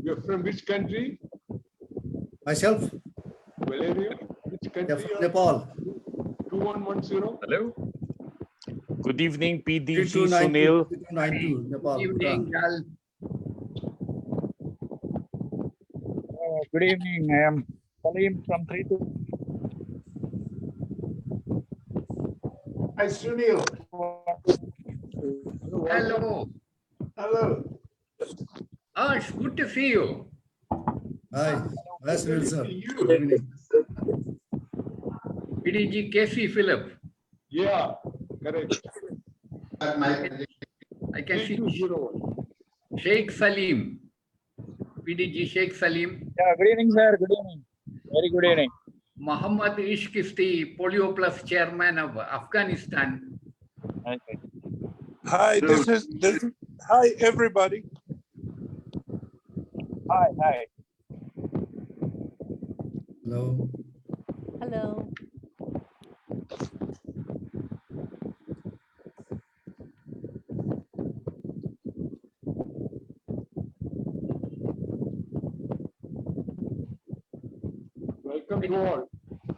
You're from which country? Myself? Valerio? Which country? From Nepal. 2110? Hello. Good evening, PDG 3292, Sunil. 3292, Nepal. Good evening, Gal. Good evening. I am Salim from 32. Hi, Sunil. Hello. Hello. Oh, it's good to see you. Hi. Nice to meet you, sir. You. Good evening. PDG Casey Philip. Yeah, correct. I can see 3201. Sheikh Salim. PDG Sheikh Salim. Yeah, good evening, sir. Good evening. Very good evening. Muhammad Ishq is the Polio Plus chairman of Afghanistan. Okay. Hi, hi everybody. Hi. Hello. Hello. Welcome to all.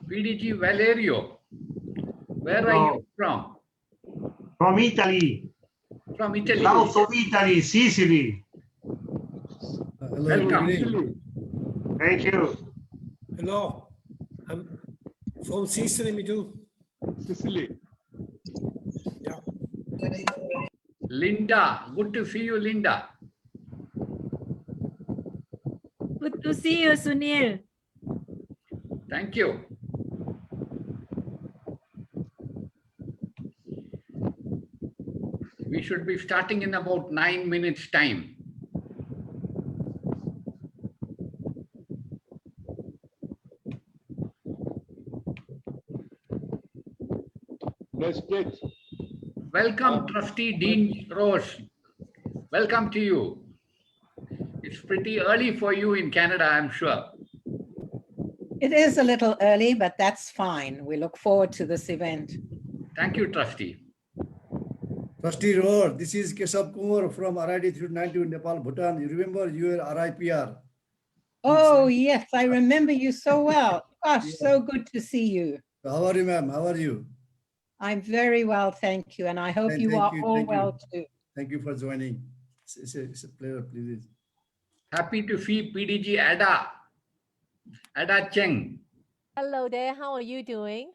PDG Valerio. Where are you from? From Italy. From Italy. South of Italy, Sicily. Hello. Welcome. Good evening. Thank you. Hello, I'm from Sicily, me too. Sicily. Yeah. Linda. Good to see you, Linda. Good to see you, Sunil. Thank you. We should be starting in about 9 minutes time. Let's get. Welcome, Trustee Dean Rose. Welcome to you. It's pretty early for you in Canada, I'm sure. It is a little early, but that's fine. We look forward to this event. Thank you, Trustee. Trustee Roar, this is Kesab Kumar from RID 392 Nepal, Bhutan. You remember you were RIPR? Oh, yes, I remember you so well. Gosh, so good to see you. How are you, ma'am? How are you? I'm very well, thank you. And I hope you are all well too. Thank you for joining. It's a pleasure, please. Happy to see PDG Ada Cheng. Hello there. How are you doing?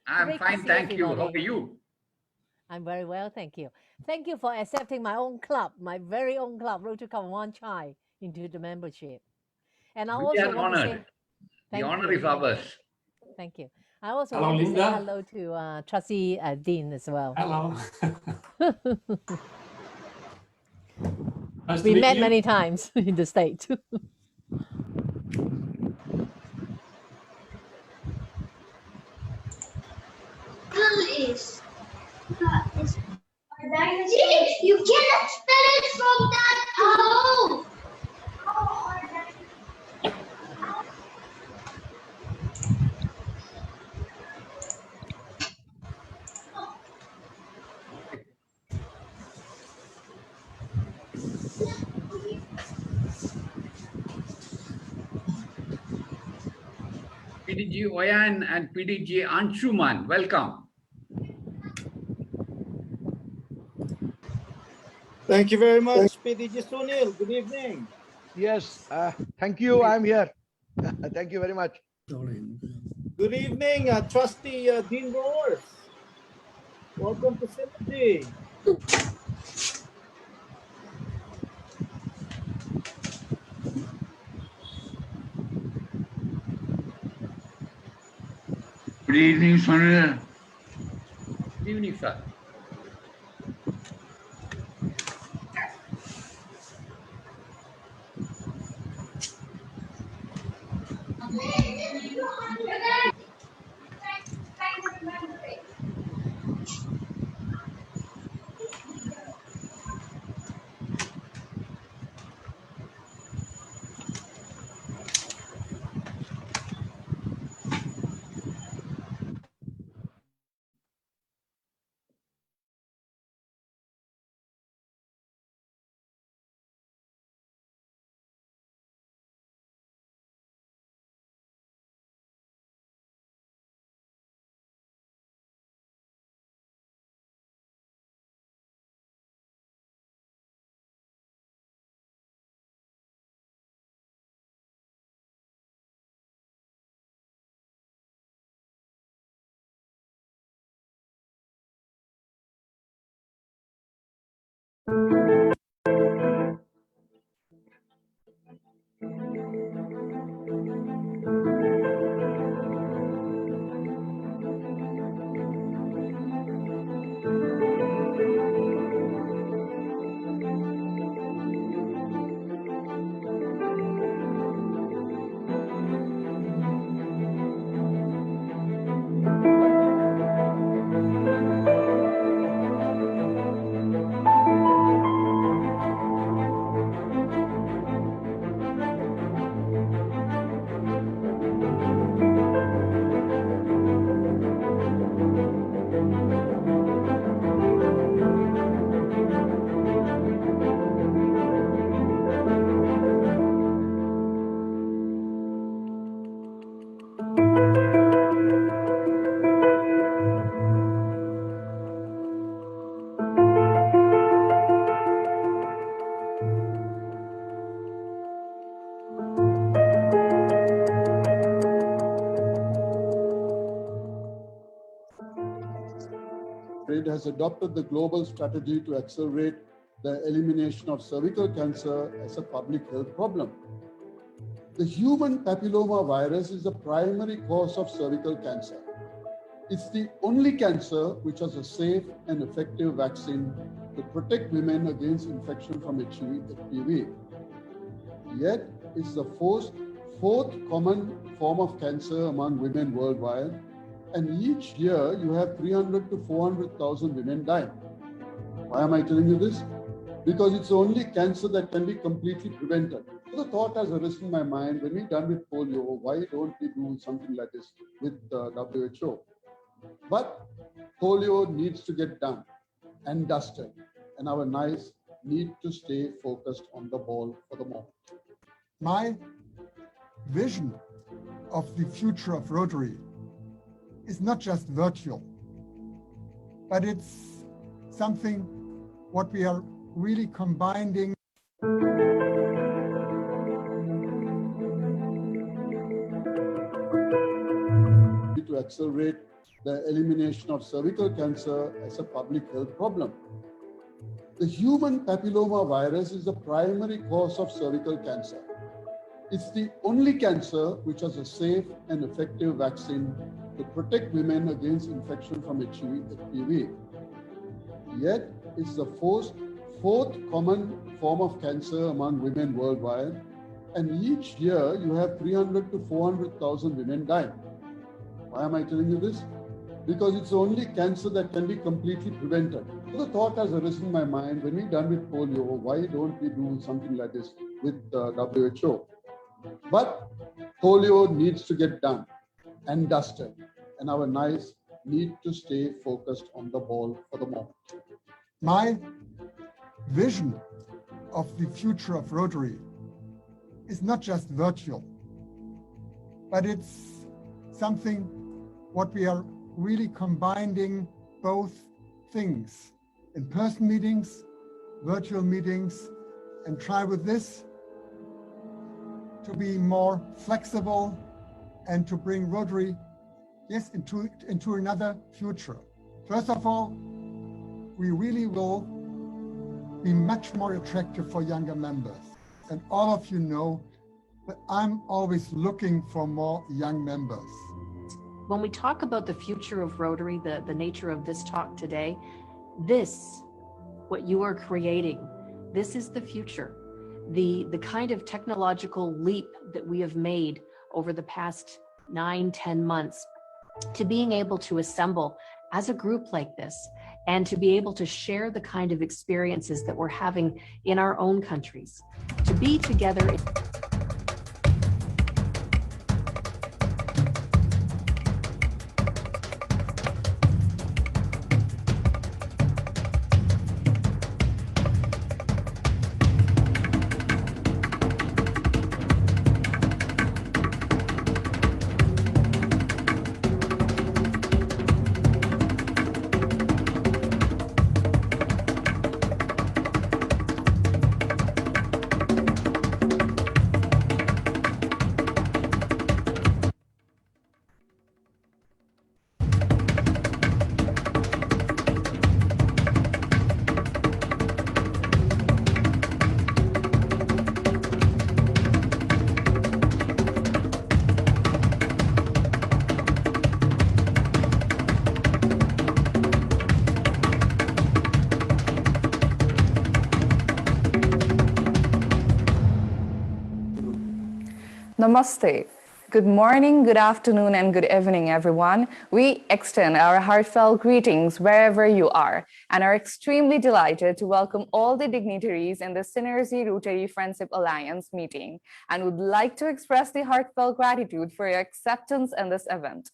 I'm Great to fine, see thank you. How are everybody. you? I'm very well, thank you. Thank you for accepting my own club, my very own club, Road to Kawan Chai, into the membership. And I We also are want to say honored. The thank honor you. is ours. Thank you. I also Hello, want to Linda. say hello to Trustee Dean as well. Hello. Nice to We meet met you. many times in the States. You cannot spell it from that out. PDG Oyan and PDG Anshuman, welcome. Thank you very much, PDG Sunil. Good evening. Yes, thank you. I'm here. Thank you very much. Good evening, Trustee Dean Roars. Welcome to Synergy. Good evening, Sunil. Good evening, sir. Trade has adopted the global strategy to accelerate the elimination of cervical cancer as a public health problem. The human papilloma virus is the primary cause of cervical cancer. It's the only cancer which has a safe and effective vaccine to protect women against infection from HPV. Yet, it's the fourth common form of cancer among women worldwide, and each year you have 300 to 400,000 women dying. Why am I telling you this? Because it's the only cancer that can be completely prevented. So the thought has arisen in my mind, when we're done with polio, why don't we do something like this with WHO? But polio needs to get done and dusted, and our knives need to stay focused on the ball for the moment. My vision of the future of Rotary is not just virtual, but it's something what we are really combining. To accelerate the elimination of cervical cancer as a public health problem. The human papilloma virus is the primary cause of cervical cancer. It's the only cancer which has a safe and effective vaccine to protect women against infection from HPV. Yet, it's the fourth common form of cancer among women worldwide, and each year you have 300 to 400,000 women dying. Why am I telling you this? Because it's the only cancer that can be completely prevented. So the thought has arisen in my mind, when we're done with polio, why don't we do something like this with WHO? But polio needs to get done and dusted, and our knives need to stay focused on the ball for the moment. My vision of the future of Rotary is not just virtual, but it's something what we are really combining both things, in-person meetings, virtual meetings, and try with this to be more flexible and to bring Rotary, yes, into another future. First of all, we really will be much more attractive for younger members. And all of you know that I'm always looking for more young members. When we talk about the future of Rotary, the nature of this talk today, this, what you are creating, this is the future. The kind of technological leap that we have made over the past 9-10 months to being able to assemble as a group like this and to be able to share the kind of experiences that we're having in our own countries, to be together. Namaste. Good morning, good afternoon, and good evening, everyone. We extend our heartfelt greetings wherever you are and are extremely delighted to welcome all the dignitaries in the Synergy Rotary Friendship Alliance meeting and would like to express the heartfelt gratitude for your acceptance in this event.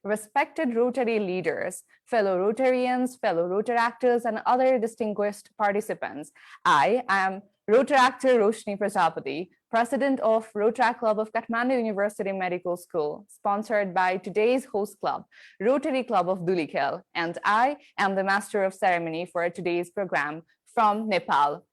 Respected Rotary leaders, fellow Rotarians, fellow Rotaractors, and other distinguished participants, I am Rotaractor Roshni Prajapati, President of Rotaract Club of Kathmandu University Medical School, sponsored by today's host club, Rotary Club of Dhulikhel, and I am the Master of Ceremony for today's program from Nepal,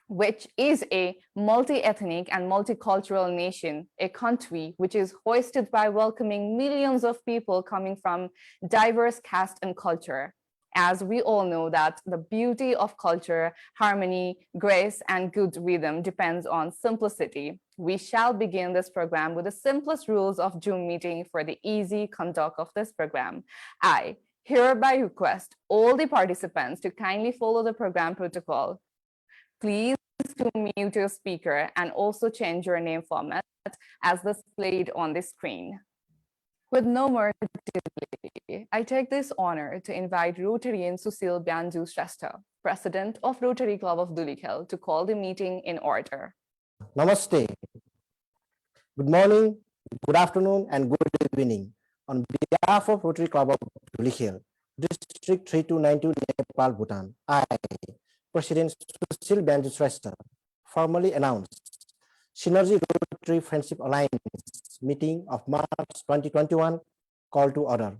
which is a multi-ethnic and multicultural nation, a country which is hoisted by welcoming millions of people coming from diverse caste and culture. As we all know that the beauty of culture, harmony, grace, and good rhythm depends on simplicity. We shall begin this program with the simplest rules of Zoom meeting for the easy conduct of this program. I hereby request all the participants to kindly follow the program protocol. Please to mute your speaker and also change your name format as displayed on the screen. With no more delay, I take this honor to invite Rotarian Susil Banju Shrestha, President of Rotary Club of Dhulikhel, to call the meeting in order. Namaste. Good morning, good afternoon, and good evening. On behalf of Rotary Club of Dhulikhel, District 3292, Nepal, Bhutan, I, President Susil Banju Shrestha, formally announced Synergy Rotary Friendship Alliance meeting of March 2021 call to order.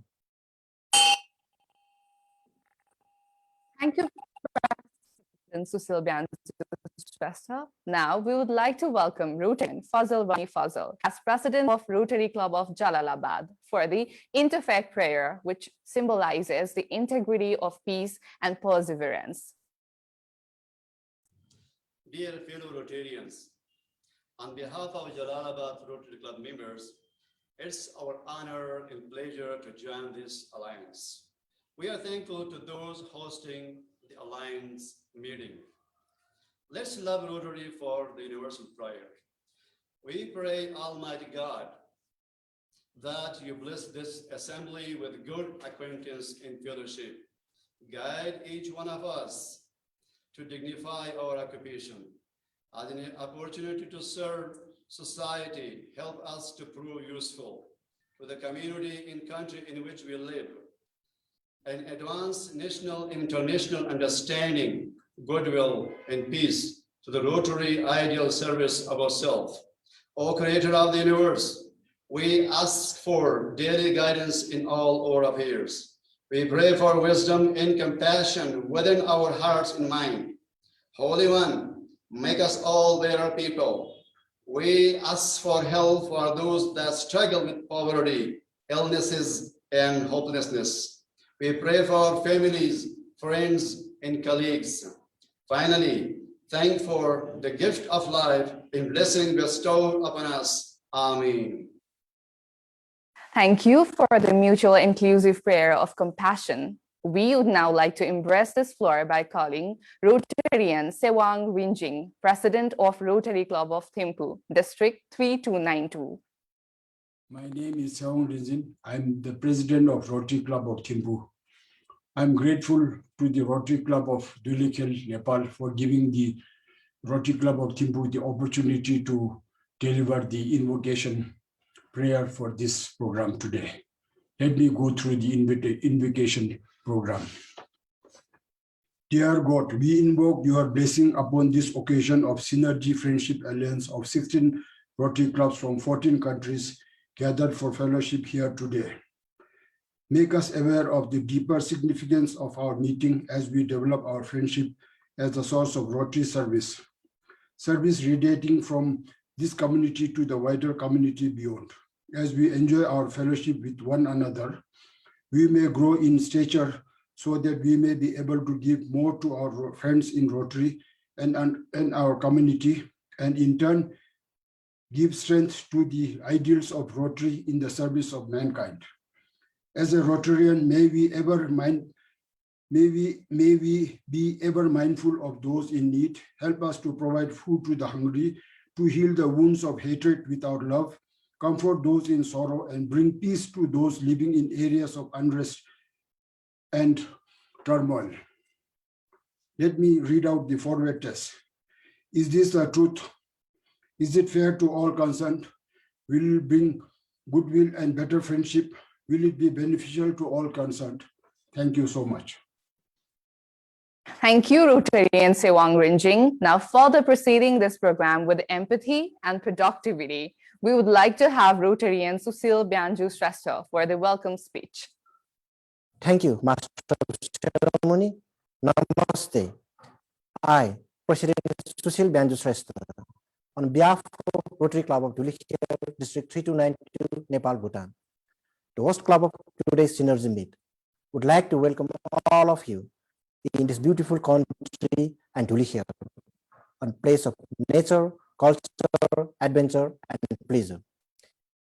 Thank you, President Susil Banju Shrestha. Now we would like to welcome Rotarian Fazal Wani Fazal as President of Rotary Club of Jalalabad for the interfaith prayer, which symbolizes the integrity of peace and perseverance. Dear fellow Rotarians, on behalf of Jalalabad Rotary Club members, it's our honor and pleasure to join this alliance. We are thankful to those hosting the alliance meeting. Let's love Rotary for the universal prayer. We pray, Almighty God, that you bless this assembly with good acquaintance and fellowship. Guide each one of us to dignify our occupation as an opportunity to serve society, help us to prove useful to the community and country in which we live, and advance national and international understanding, goodwill, and peace to the Rotary ideal service of ourselves. O Creator of the universe, we ask for daily guidance in all our affairs. We pray for wisdom and compassion within our hearts and mind. Holy One, make us all better people. We ask for help for those that struggle with poverty, illnesses, and hopelessness. We pray for families, friends, and colleagues. Finally, thank for the gift of life and blessing bestowed upon us. Amen. Thank you for the mutual inclusive prayer of compassion. We would now like to embrace this floor by calling Rotarian Sewang Rinjing, President of Rotary Club of Thimphu, District 3292. My name is Sewang Rinjing. I'm the President of Rotary Club of Thimphu. I'm grateful to the Rotary Club of Dhulikhel, Nepal, for giving the Rotary Club of Thimphu the opportunity to deliver the invocation prayer for this program today. Let me go through the invocation program. Dear God, we invoke your blessing upon this occasion of Synergy Friendship Alliance of 16 Rotary clubs from 14 countries gathered for fellowship here today. Make us aware of the deeper significance of our meeting as we develop our friendship as a source of Rotary service. Service radiating from this community to the wider community beyond. As we enjoy our fellowship with one another, we may grow in stature so that we may be able to give more to our friends in Rotary and our community, and in turn, give strength to the ideals of Rotary in the service of mankind. As a Rotarian, may we be ever mindful of those in need, help us to provide food to the hungry, to heal the wounds of hatred with our love, comfort those in sorrow, and bring peace to those living in areas of unrest and turmoil. Let me read out the forward test. Is this the truth? Is it fair to all concerned? Will it bring goodwill and better friendship? Will it be beneficial to all concerned? Thank you so much. Thank you, Rotarian Sewang Rinjing. Now, further proceeding this program with empathy and productivity, we would like to have Rotarian Susil Byanju Shrestha for the welcome speech. Thank you, Master of Ceremony. Namaste. I, President Susil Byanju Shrestha, on behalf of Rotary Club of Dhulikhel, District 3292, Nepal, Bhutan, the host club of today's Synergy Meet, would like to welcome all of you in this beautiful country and Dhulikhel, a place of nature, culture, adventure, and pleasure.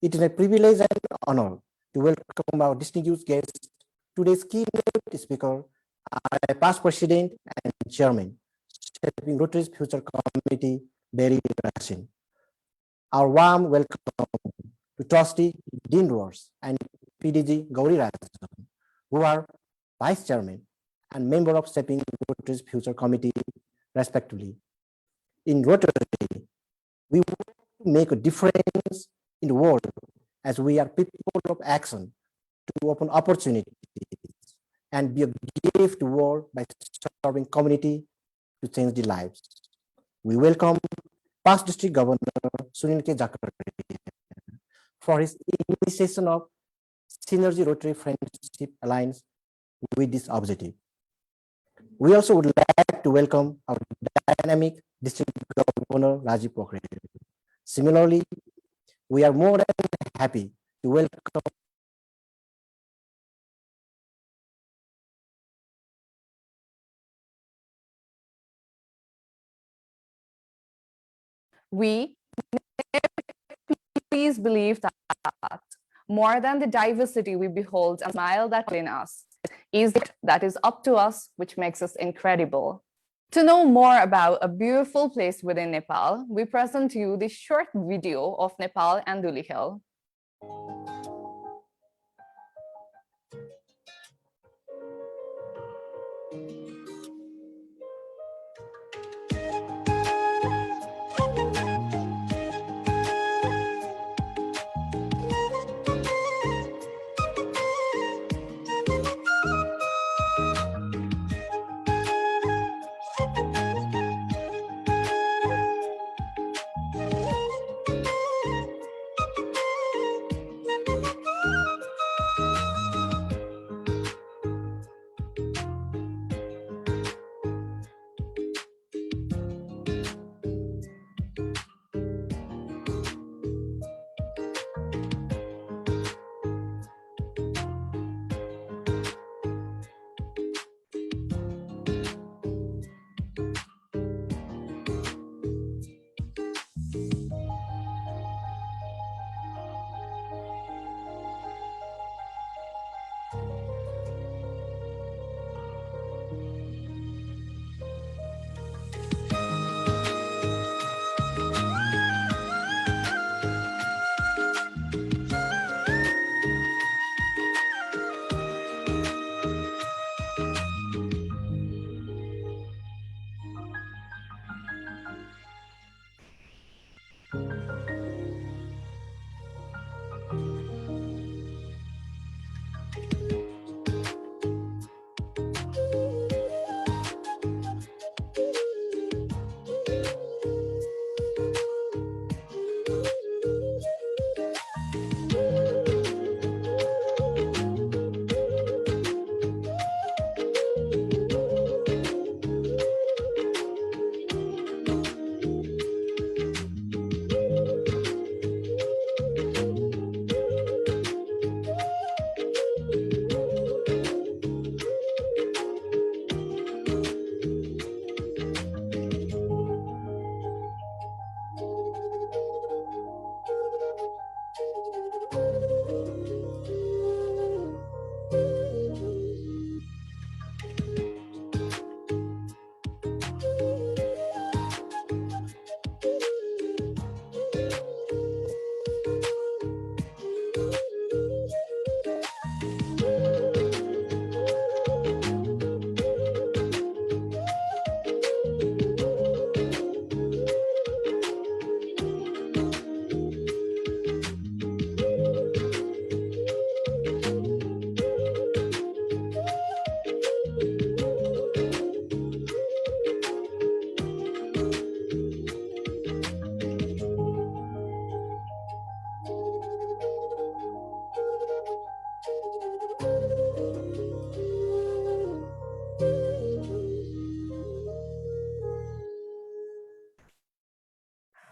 It is a privilege and honor to welcome our distinguished guest, today's keynote speaker, our past president and chairman, Shaping Rotary's Future Committee, Barry Racine. Our warm welcome to Trustee Dean Roars and PDG Gauri Rajan, who are Vice Chairman and member of Shaping Rotary's Future Committee, respectively. In Rotary, we want to make a difference in the world as we are people of action to open opportunities and be a gift to the world by serving community to change the lives. We welcome past District Governor Sunil K. Jakar for his initiation of Synergy Rotary Friendship Alliance with this objective. We also would like to welcome our dynamic District Governor Rajiv Pokhrel. Similarly, we are more than happy to welcome We please believe that more than the diversity we behold and smile that in us is that is up to us, which makes us incredible. To know more about a beautiful place within Nepal, we present to you this short video of Nepal and Dhulikhel.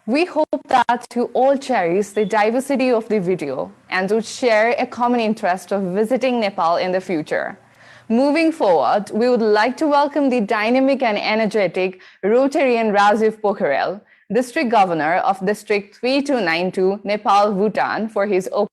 We hope that you all cherish the diversity of the video and would share a common interest of visiting Nepal in the future. Moving forward, we would like to welcome the dynamic and energetic Rotarian Rajiv Pokharel, District Governor of District 3292, Nepal, Bhutan, for his opening.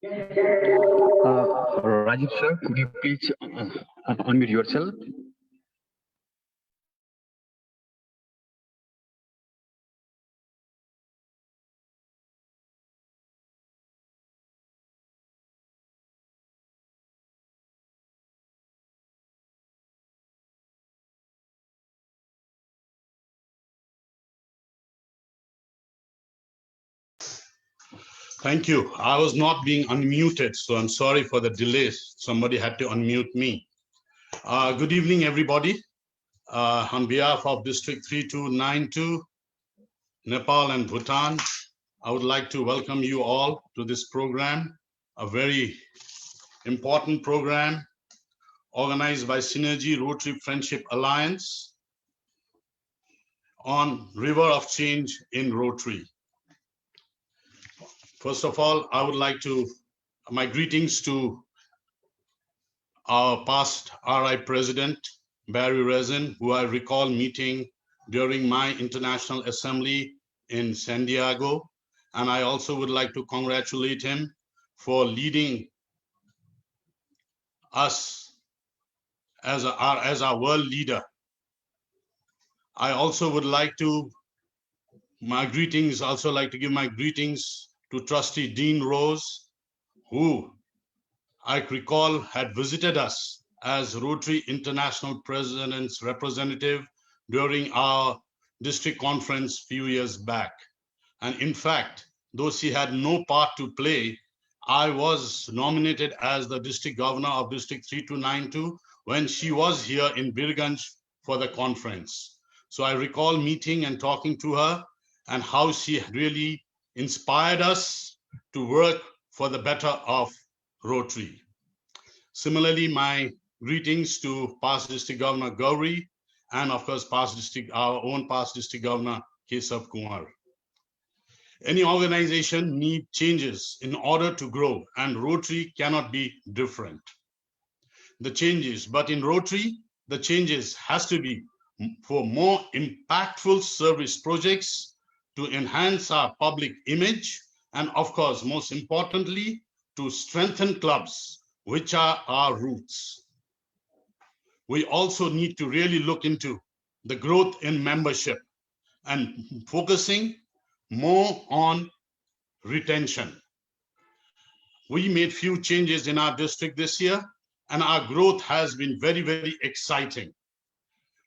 Rajiv sir, could you please unmute yourself? Thank you. I was not being unmuted, so I'm sorry for the delay. Somebody had to unmute me. Good evening, everybody. On behalf of District 3292, Nepal and Bhutan, I would like to welcome you all to this program, a very important program organized by Synergy Rotary Friendship Alliance on River of Change in Rotary. First of all, I would like to, my greetings to our past RI President, Barry Rezin, who I recall meeting during my International Assembly in San Diego. And I also would like to congratulate him for leading us as our world leader. I also would like to, give my greetings to Trustee Dean Rose, who I recall had visited us as Rotary International President's representative during our district conference few years back. And in fact, though she had no part to play, I was nominated as the district governor of District 3292 when she was here in Birganj for the conference. So I recall meeting and talking to her and how she really inspired us to work for the better of Rotary. Similarly, my greetings to past district governor Gauri and of course our own past district governor Kesav Kumar. Any organization needs changes in order to grow, and Rotary cannot be different. The changes, but in Rotary, the changes has to be for more impactful service projects to enhance our public image, and of course, most importantly, to strengthen clubs, which are our roots. We also need to really look into the growth in membership and focusing more on retention. We made few changes in our district this year, and our growth has been very, very exciting.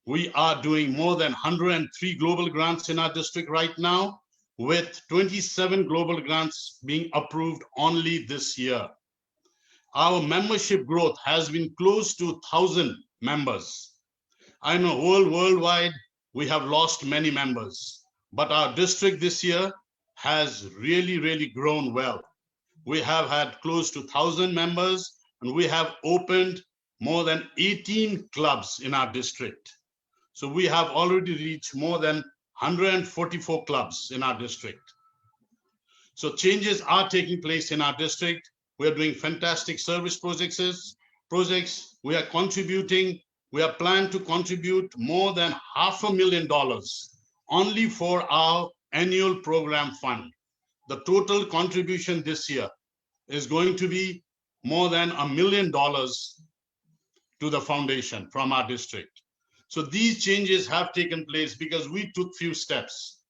We are doing more than 103 global grants in our district right now, with 27 global grants being approved only this year. Our membership growth has been close to 1,000 members. I know worldwide, we have lost many members, but our district this year has really, really grown well. We have had close to 1,000 members, and we have opened more than 18 clubs in our district. So we have already reached more than 144 clubs in our district. So changes are taking place in our district. We are doing fantastic service projects. We are contributing. We are planned to contribute more than $500,000 only for our annual program fund. The total contribution this year is going to be more than $1 million to the foundation from our district. So these changes have taken place because we took few steps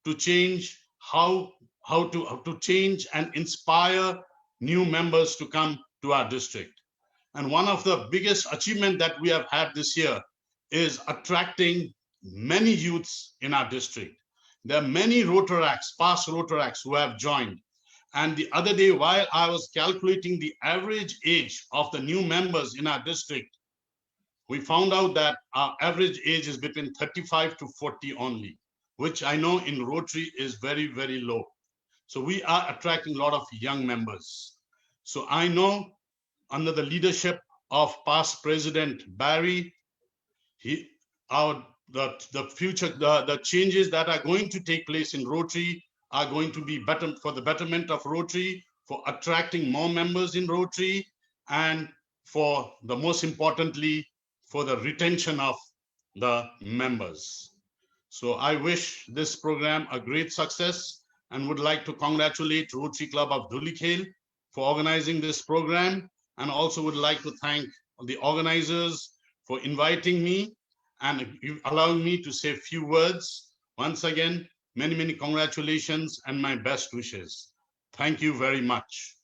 to change how to change and inspire new members to come to our district. And one of the biggest achievement that we have had this year is attracting many youths in our district. There are many Rotaracts, past Rotaracts who have joined. And the other day, while I was calculating the average age of the new members in our district, we found out that our average age is between 35 to 40 only, which I know in Rotary is very, very low. So we are attracting a lot of young members. So I know under the leadership of past President Barry, the changes that are going to take place in Rotary are going to be better for the betterment of Rotary, for attracting more members in Rotary, and for the most importantly, for the retention of the members. So I wish this program a great success and would like to congratulate Rotary Club of Dhulikhel for organizing this program, and also would like to thank the organizers for inviting me and allowing me to say a few words. Once again, many, many congratulations and my best wishes. Thank you very much.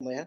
Maya.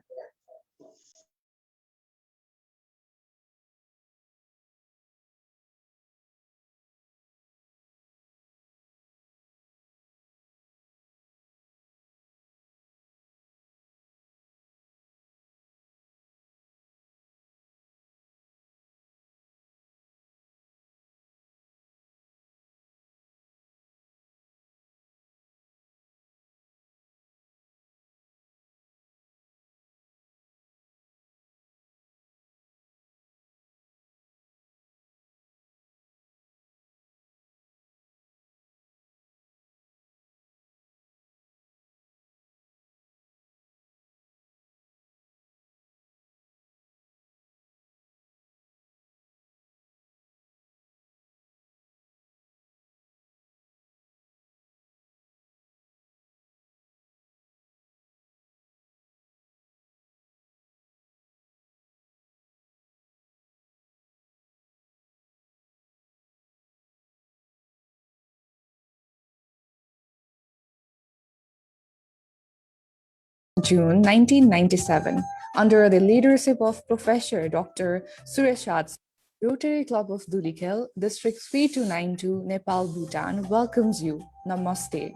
June 1997, under the leadership of Professor Dr. Sureshad, Rotary Club of Dhulikhel, District 3292, Nepal, Bhutan, welcomes you. Namaste.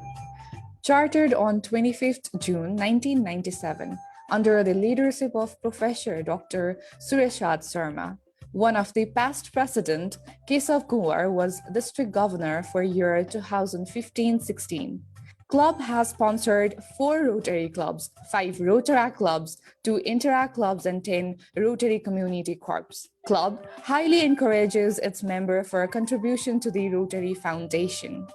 Chartered on 25th June 1997, under the leadership of Professor Dr. Sureshad Sharma. One of the past president, Kesav Kumar, was district governor for year 2015-16. Club has sponsored 4 Rotary clubs, 5 Rotaract clubs, 2 Interact clubs, and 10 Rotary Community Corps. Club highly encourages its member for a contribution to the Rotary Foundation.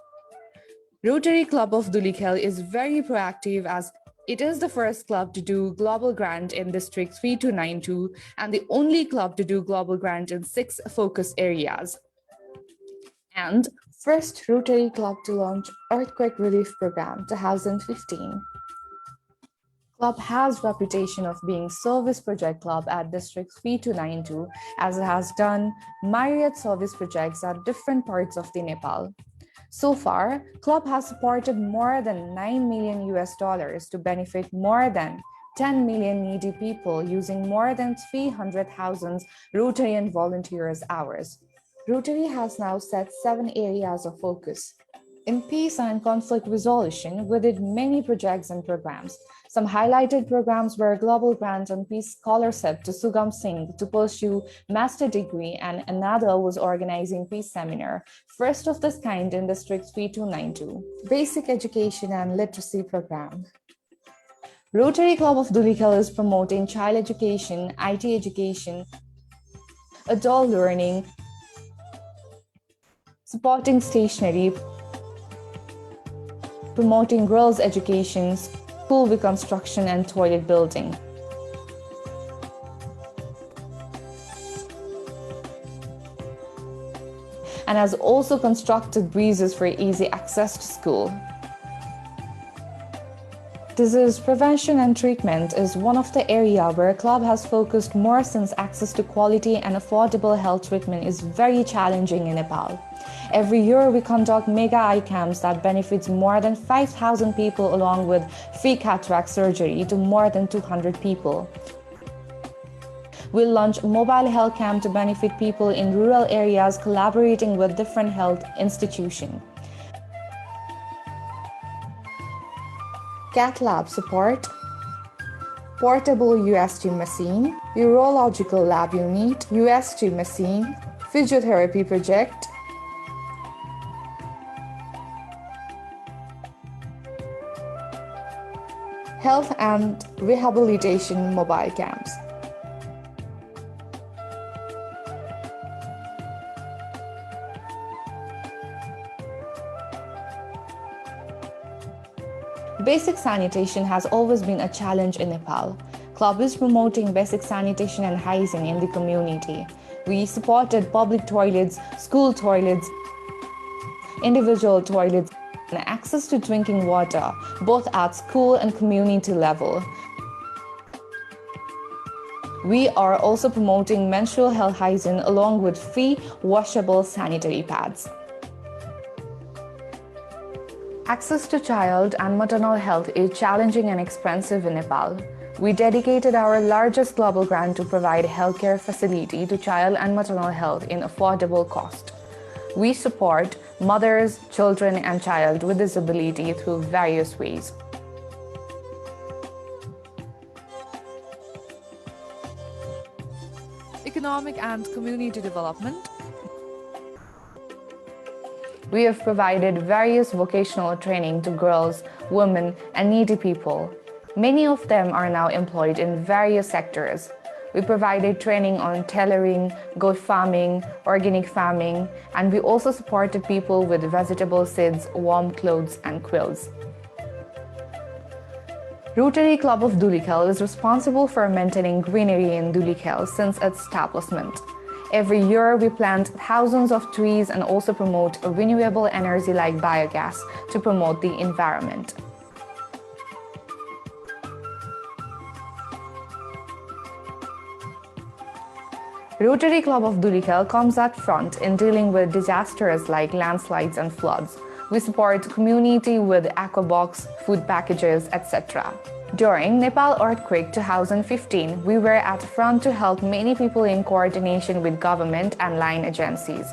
Rotary Club of Dhulikhel is very proactive as it is the first club to do Global Grant in District 3292 and the only club to do Global Grant in 6 focus areas. And first Rotary Club to launch Earthquake Relief Program 2015. Club has reputation of being service project club at District 3292 as it has done myriad service projects at different parts of the Nepal. So far, Club has supported more than $9 million to benefit more than 10 million needy people using more than 300,000 Rotarian volunteers hours. Rotary has now set 7 areas of focus. In peace and conflict resolution, we did many projects and programs. Some highlighted programs were Global Grant on Peace Scholarship to Sugam Singh to pursue master degree, and another was organizing peace seminar, first of this kind in District 3292. Basic education and literacy program. Rotary Club of Dhulikhel is promoting child education, IT education, adult learning, supporting stationery, promoting girls' education, school reconstruction, and toilet building. And has also constructed breezes for easy access to school. Disease prevention and treatment is one of the areas where Club has focused more since access to quality and affordable health treatment is very challenging in Nepal. Every year we conduct mega eye camps that benefits more than 5,000 people along with free cataract surgery to more than 200 people. We'll launch mobile health camp to benefit people in rural areas collaborating with different health institutions. Cath lab support, portable USG machine, urological lab unit, USG machine, physiotherapy project, health and rehabilitation mobile camps. Basic sanitation has always been a challenge in Nepal. Club is promoting basic sanitation and hygiene in the community. We supported public toilets, school toilets, individual toilets, and access to drinking water, both at school and community level. We are also promoting menstrual health hygiene along with free washable sanitary pads. Access to child and maternal health is challenging and expensive in Nepal. we dedicated our largest global grant to provide healthcare facility to child and maternal health in affordable cost. We support mothers, children, and child with disability through various ways. Economic and community development. We have provided various vocational training to girls, women, and needy people. Many of them are now employed in various sectors. We provided training on tailoring, goat farming, organic farming, and we also supported people with vegetable seeds, warm clothes, and quilts. Rotary Club of Dulikhel is responsible for maintaining greenery in Dulikhel since its establishment. Every year, we plant thousands of trees and also promote renewable energy like biogas to promote the environment. Rotary Club of Dulikhel comes at front in dealing with disasters like landslides and floods. We support community with aquabox, food packages, etc. During Nepal earthquake 2015, we were at front to help many people in coordination with government and line agencies.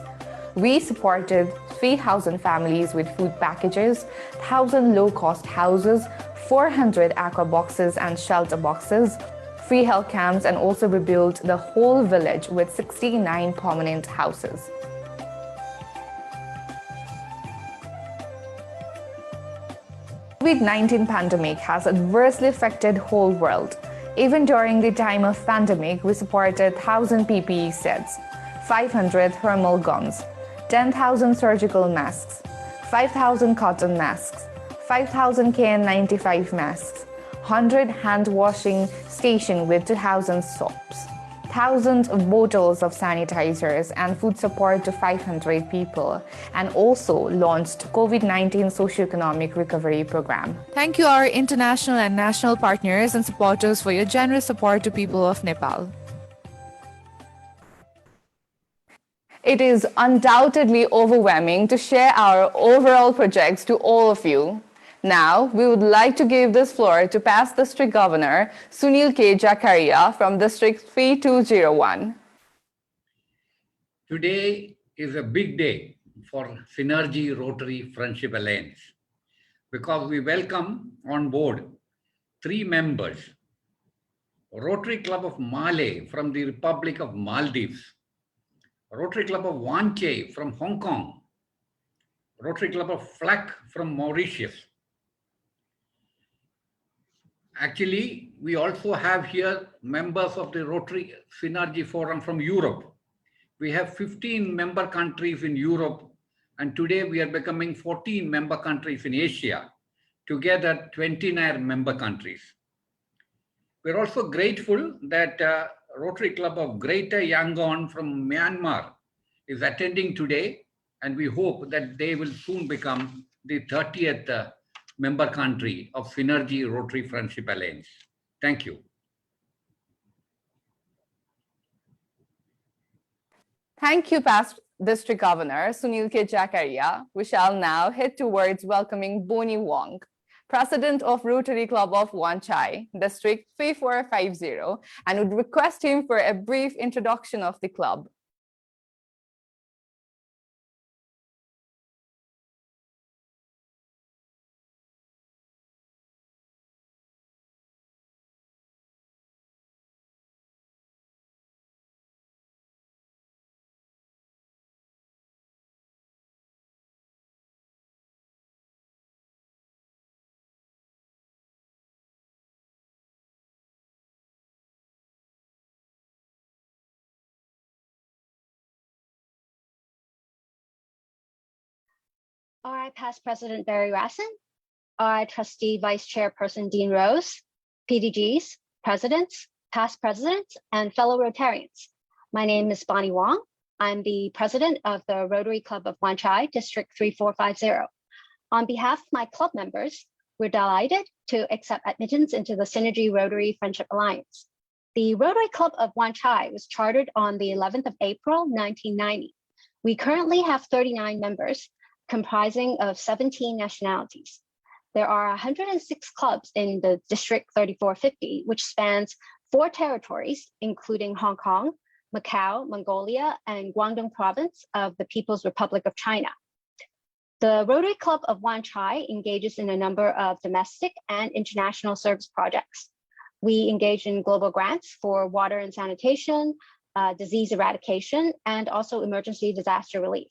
We supported 3,000 families with food packages, 1,000 low-cost houses, 400 aquaboxes and shelter boxes, free health camps, and also rebuilt the whole village with 69 permanent houses. COVID-19 pandemic has adversely affected whole world. Even during the time of pandemic, we supported 1,000 PPE sets, 500 thermal guns, 10,000 surgical masks, 5,000 cotton masks, 5,000 KN95 masks, 100 hand washing station with 2,000 soaps, thousands of bottles of sanitizers, and food support to 500 people, and also launched COVID-19 socioeconomic recovery program. Thank you our international and national partners and supporters for your generous support to people of Nepal. It is undoubtedly overwhelming to share our overall projects to all of you. Now, we would like to give this floor to past District Governor Sunil K. Jakaria from District 3201. Today is a big day for Synergy Rotary Friendship Alliance because we welcome on board 3 members. Rotary Club of Malé from the Republic of Maldives, Rotary Club of Wanchai from Hong Kong, Rotary Club of Flak from Mauritius. Actually, we also have here members of the Rotary Synergy Forum from Europe. We have 15 member countries in Europe, and today we are becoming 14 member countries in Asia, together 29 member countries. We're also grateful that Rotary Club of Greater Yangon from Myanmar is attending today, and we hope that they will soon become the 30th member country of Synergy Rotary Friendship Alliance. Thank you. Thank you, past District Governor Sunil K. Jakaria. We shall now head towards welcoming Bonnie Wong, President of Rotary Club of Wanchai, District 3450, and would request him for a brief introduction of the club. All right, past President Barry Rassin, all right, Trustee Vice Chairperson Dean Rose, PDGs, presidents, past presidents, and fellow Rotarians. My name is Bonnie Wong. I'm the president of the Rotary Club of Wanchai, District 3450. On behalf of my club members, we're delighted to accept admittance into the Synergy Rotary Friendship Alliance. The Rotary Club of Wanchai was chartered on the 11th of April, 1990. We currently have 39 members, comprising of 17 nationalities. There are 106 clubs in the District 3450, which spans 4 territories, including Hong Kong, Macau, Mongolia, and Guangdong Province of the People's Republic of China. The Rotary Club of Wan Chai engages in a number of domestic and international service projects. We engage in global grants for water and sanitation, disease eradication, and also emergency disaster relief.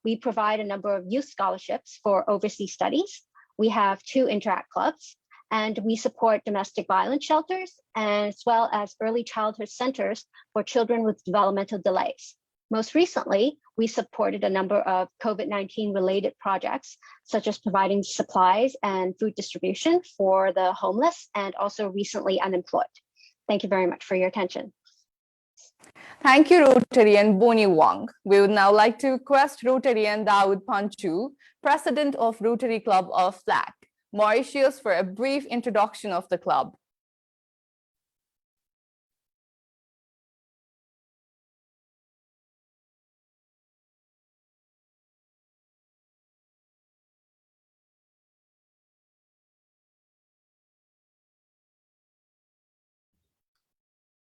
We provide a number of youth scholarships for overseas studies. We have 2 interact clubs, and we support domestic violence shelters as well as early childhood centers for children with developmental delays. Most recently, we supported a number of COVID-19 related projects, such as providing supplies and food distribution for the homeless and also recently unemployed. Thank you very much for your attention. Thank you, Rotarian Boni Wong. We would now like to request Rotarian Dawood Panchu, President of Rotary Club of FLAC, Mauritius, for a brief introduction of the club.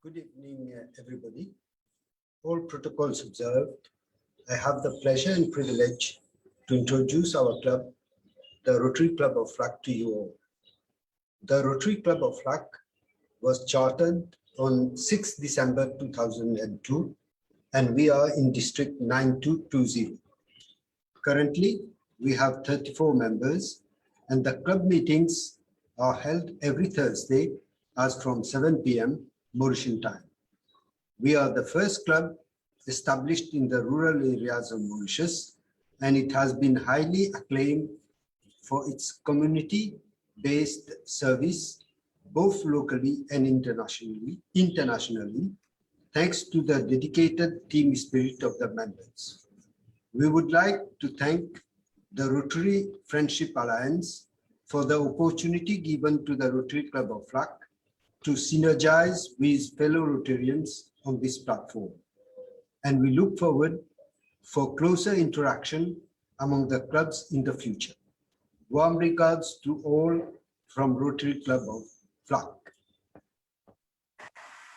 Good evening, everybody. All protocols observed, I have the pleasure and privilege to introduce our club, the Rotary Club of FLAC, to you all. The Rotary Club of FLAC was chartered on 6 December 2002, and we are in District 9220. Currently, we have 34 members, and the club meetings are held every Thursday as from 7 p.m. Mauritian time. We are the first club established in the rural areas of Mauritius, and it has been highly acclaimed for its community-based service, both locally and internationally, thanks to the dedicated team spirit of the members. We would like to thank the Rotary Friendship Alliance for the opportunity given to the Rotary Club of FLAC to synergize with fellow Rotarians on this platform. And we look forward for closer interaction among the clubs in the future. Warm regards to all from Rotary Club of FLAC.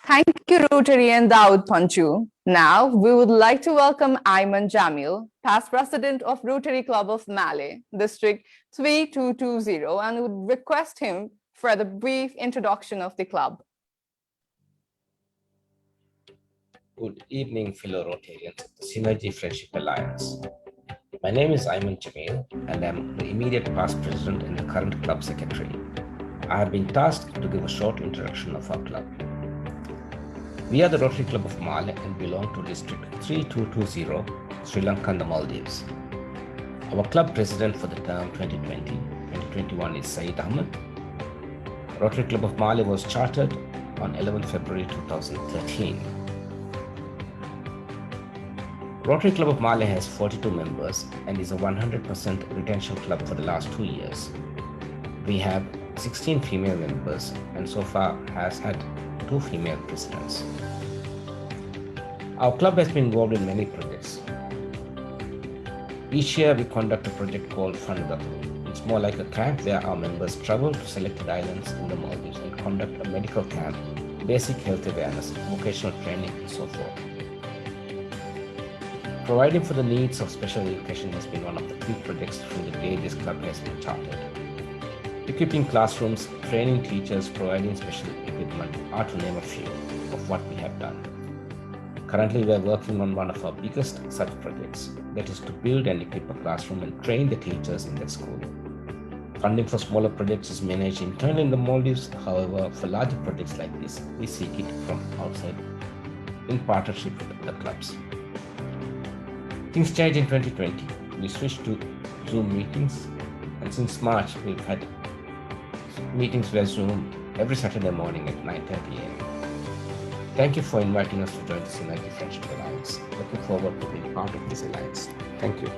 Thank you, Rotarian Dawood Panchu. Now, we would like to welcome Ayman Jamil, past president of Rotary Club of Malé, District 3220, and would request him for the brief introduction of the club. Good evening, fellow Rotarians of the Synergy Friendship Alliance. My name is Ayman Jamil, and I'm the immediate past president and the current club secretary. I have been tasked to give a short introduction of our club. We are the Rotary Club of Malé and belong to District 3220, Sri Lanka and the Maldives. Our club president for the term 2020-2021 is Saeed Ahmed. Rotary Club of Malé was chartered on 11 February 2013. Rotary Club of Malé has 42 members and is a 100% retention club for the last 2 years. We have 16 female members and so far has had 2 female presidents. Our club has been involved in many projects. Each year we conduct a project called Funda. It's more like a camp where our members travel to selected islands in the Maldives and conduct a medical camp, basic health awareness, vocational training, and so forth. Providing for the needs of special education has been one of the key projects from the day this club has been chartered. Equipping classrooms, training teachers, providing special equipment are to name a few of what we have done. Currently, we are working on one of our biggest such projects, that is to build and equip a classroom and train the teachers in that school. Funding for smaller projects is managed internally in the Maldives. However, for larger projects like this, we seek it from outside in partnership with the clubs. Things changed in 2020. We switched to Zoom meetings, and since March, we've had meetings via Zoom every Saturday morning at 9:30 a.m. Thank you for inviting us to join the Synergy Friendship Alliance. Looking forward to being part of this alliance. Thank you.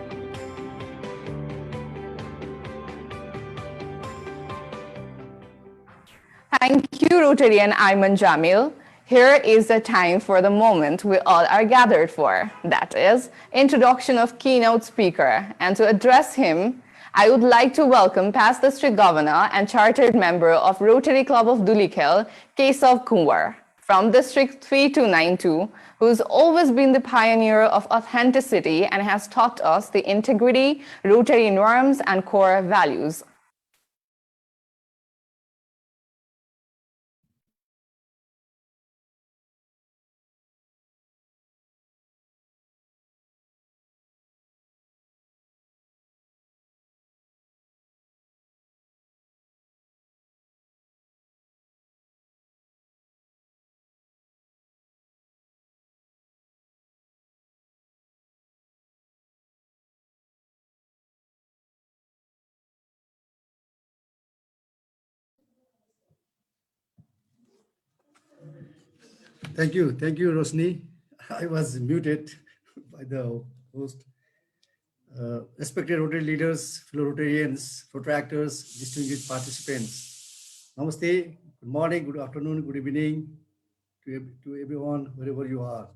Thank you, Rotarian Ayman Jamil. Here is the time for the moment we all are gathered for. That is, introduction of keynote speaker. And to address him, I would like to welcome past district governor and chartered member of Rotary Club of Dulikhel, Kesav Kunwar, from District 3292, who's always been the pioneer of authenticity and has taught us the integrity, Rotary norms, and core values. Thank you, Rosni. I was muted by the host. Respected Rotary leaders, fellow Rotarians, protractors, distinguished participants. Namaste, good morning, good afternoon, good evening to everyone, wherever you are.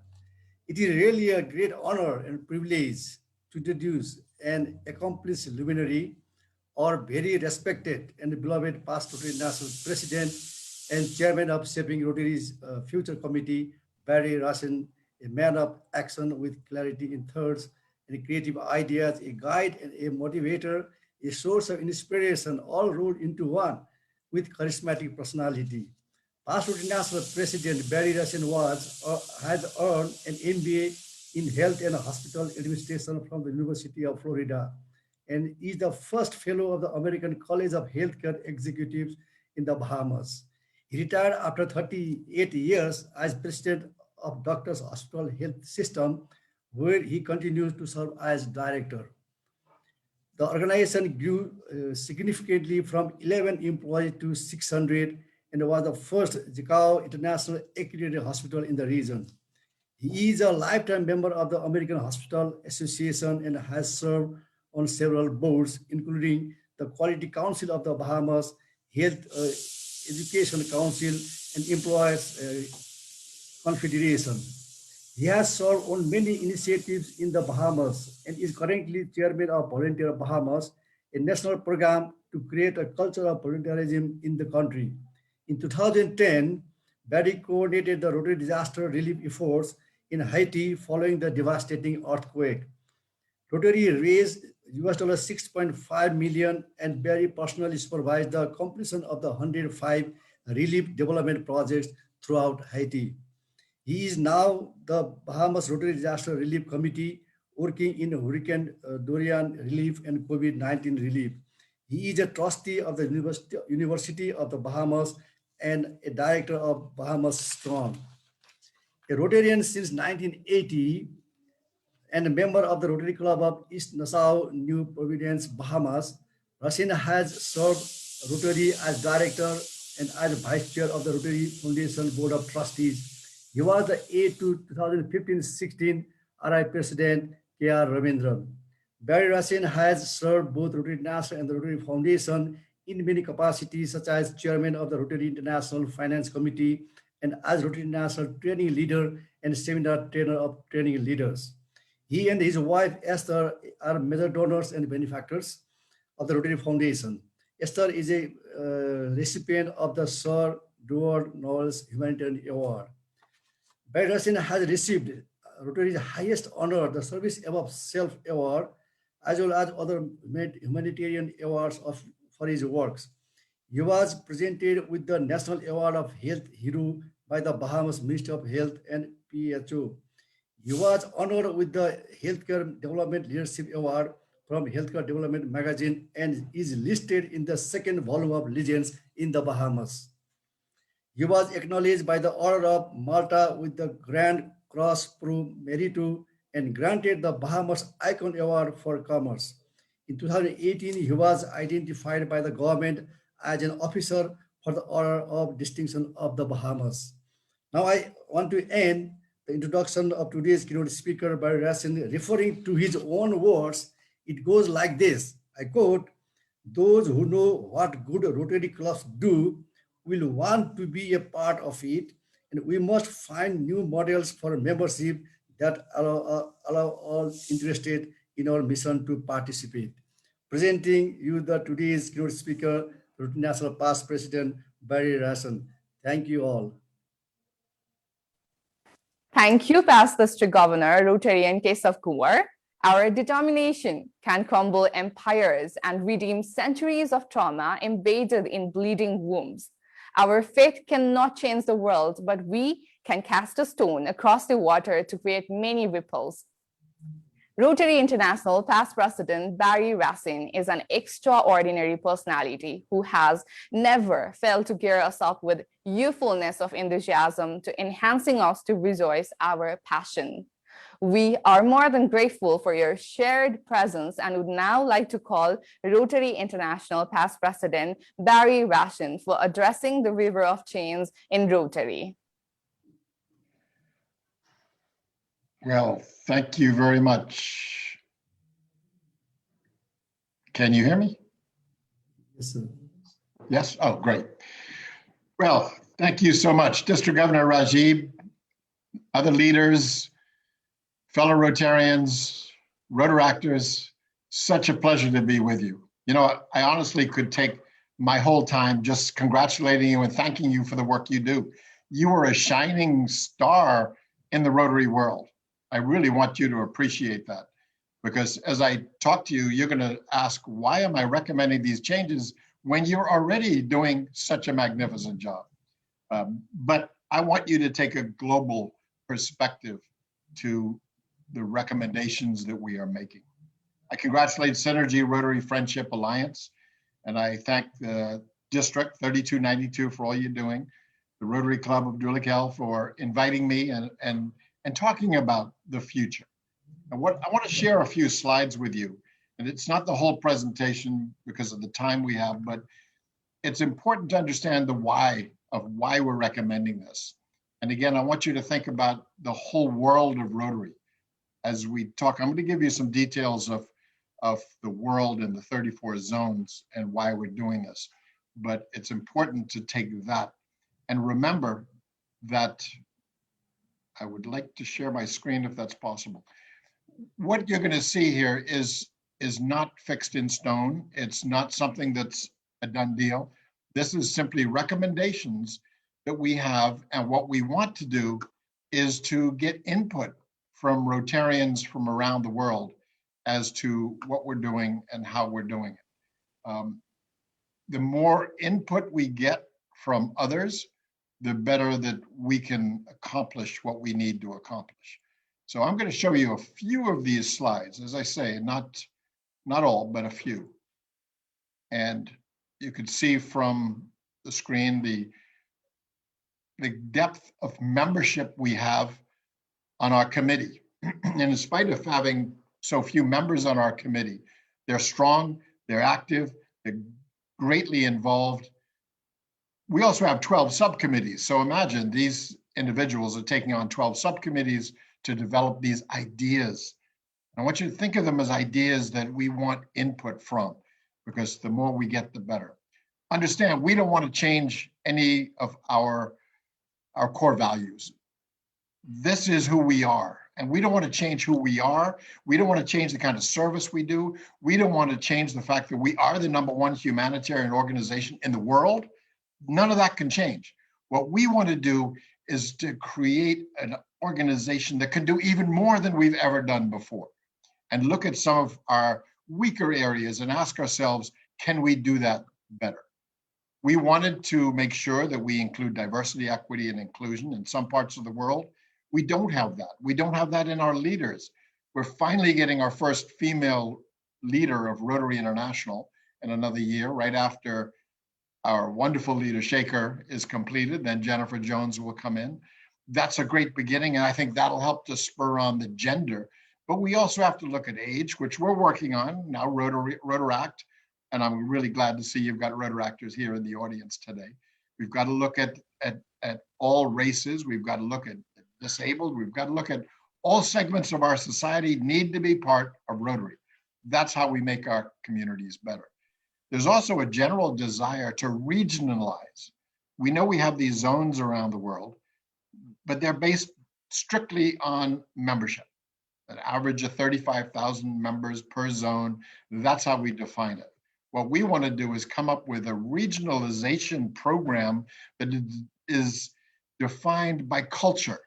It is really a great honor and privilege to introduce an accomplished luminary, our very respected and beloved past Rotary National President and Chairman of Shaping Rotary's Future Committee, Barry Rassen, a man of action with clarity in thoughts and creative ideas, a guide and a motivator, a source of inspiration, all rolled into one with charismatic personality. Past Rotary National President Barry Rassen had earned an MBA in Health and Hospital Administration from the University of Florida and is the first fellow of the American College of Healthcare Executives in the Bahamas. He retired after 38 years as president of Doctors Hospital Health System, where he continues to serve as director. The organization grew significantly from 11 employees to 600 and was the first Zicao International Accredited Hospital in the region. He is a lifetime member of the American Hospital Association and has served on several boards, including the Quality Council of the Bahamas, Health Education Council, and Employers Confederation. He has served on many initiatives in the Bahamas and is currently chairman of Volunteer Bahamas, a national program to create a culture of volunteerism in the country. In 2010, Barry coordinated the Rotary disaster relief efforts in Haiti following the devastating earthquake. Rotary raised $6.5 million and Barry personally supervised the completion of the 105 relief development projects throughout Haiti. He is now the Bahamas Rotary Disaster Relief Committee working in Hurricane Dorian relief and COVID-19 relief. He is a trustee of the University of the Bahamas and a director of Bahamas Strong. A Rotarian since 1980 and a member of the Rotary Club of East Nassau, New Providence, Bahamas, Rasin has served Rotary as director and as vice chair of the Rotary Foundation Board of Trustees. He was the aide to 2015-16 RI President K.R. Ravindran. Barry Rasin has served both Rotary International and the Rotary Foundation in many capacities, such as chairman of the Rotary International Finance Committee and as Rotary International training leader and seminar trainer of training leaders. He and his wife, Esther, are major donors and benefactors of the Rotary Foundation. Esther is a recipient of the Sir Edward Knowles Humanitarian Award. Barry Rasin has received Rotary's highest honor, the Service Above Self Award, as well as other humanitarian awards for his works. He was presented with the National Award of Health Hero by the Bahamas Ministry of Health and PHO. He was honored with the Healthcare Development Leadership Award from Healthcare Development magazine and is listed in the second volume of Legends in the Bahamas. He was acknowledged by the Order of Malta with the Grand Cross Pro Merito and granted the Bahamas Icon Award for Commerce. In 2018, he was identified by the government as an officer for the Order of Distinction of the Bahamas. Now I want to end the introduction of today's keynote speaker by Rasin, referring to his own words. It goes like this, I quote, "Those who know what good Rotary clubs do will want to be a part of it, and we must find new models for membership that allow all interested in our mission to participate. Presenting you the today's keynote speaker, Rotary National past President Barry Rassen. Thank you all. Thank you, past District Governor Rotarian Kesav Kumar. Our determination can crumble empires and redeem centuries of trauma embedded in bleeding wombs. Our faith cannot change the world, but we can cast a stone across the water to create many ripples. Rotary International past president Barry Rassen is an extraordinary personality who has never failed to gear us up with youthfulness of enthusiasm to enhancing us to rejoice our passion. We are more than grateful for your shared presence and would now like to call Rotary International past president Barry Rassen for addressing the river of change in Rotary. Well, thank you very much. Can you hear me? Yes, sir. Yes? Oh, great. Well, thank you so much, District Governor Rajiv, other leaders, fellow Rotarians, Rotaractors. Such a pleasure to be with you. You know, I honestly could take my whole time just congratulating you and thanking you for the work you do. You are a shining star in the Rotary world. I really want you to appreciate that, because as I talk to you, you're going to ask, why am I recommending these changes when you're already doing such a magnificent job? But I want you to take a global perspective to the recommendations that we are making. I congratulate Synergy Rotary Friendship Alliance, and I thank the District 3292 for all you're doing, the Rotary Club of Dulikel for inviting me and talking about the future. And what I want to share a few slides with you, and it's not the whole presentation because of the time we have, but it's important to understand the why of why we're recommending this. And again, I want you to think about the whole world of Rotary. As we talk, I'm going to give you some details of the world and the 34 zones and why we're doing this. But it's important to take that and remember that I would like to share my screen if that's possible. What you're going to see here is not fixed in stone. It's not something that's a done deal. This is simply recommendations that we have, and what we want to do is to get input from Rotarians from around the world as to what we're doing and how we're doing it. The more input we get from others, the better that we can accomplish what we need to accomplish. So I'm going to show you a few of these slides, as I say, not all, but a few. And you can see from the screen the depth of membership we have on our committee. And in spite of having so few members on our committee, they're strong, they're active, they're greatly involved. We also have 12 subcommittees. So imagine these individuals are taking on 12 subcommittees to develop these ideas. I want you to think of them as ideas that we want input from, because the more we get, the better. Understand, we don't want to change any of our core values. This is who we are, and we don't want to change who we are. We don't want to change the kind of service we do. We don't want to change the fact that we are the #1 humanitarian organization in the world. None of that can change. What we want to do is to create an organization that can do even more than we've ever done before, and look at some of our weaker areas and ask ourselves, can we do that better? We wanted to make sure that we include diversity, equity, and inclusion in some parts of the world. We don't have that. We don't have that in our leaders. We're finally getting our first female leader of Rotary International in another year, right after our wonderful leader, Shaker, is completed. Then Jennifer Jones will come in. That's a great beginning, and I think that'll help to spur on the gender. But we also have to look at age, which we're working on now, Rotaract, and I'm really glad to see you've got Rotaractors here in the audience today. We've got to look at all races. We've got to look at disabled. We've got to look at all segments of our society need to be part of Rotary. That's how we make our communities better. There's also a general desire to regionalize. We know we have these zones around the world, but they're based strictly on membership. an average of 35,000 members per zone. That's how we define it. What we want to do is come up with a regionalization program that is defined by culture,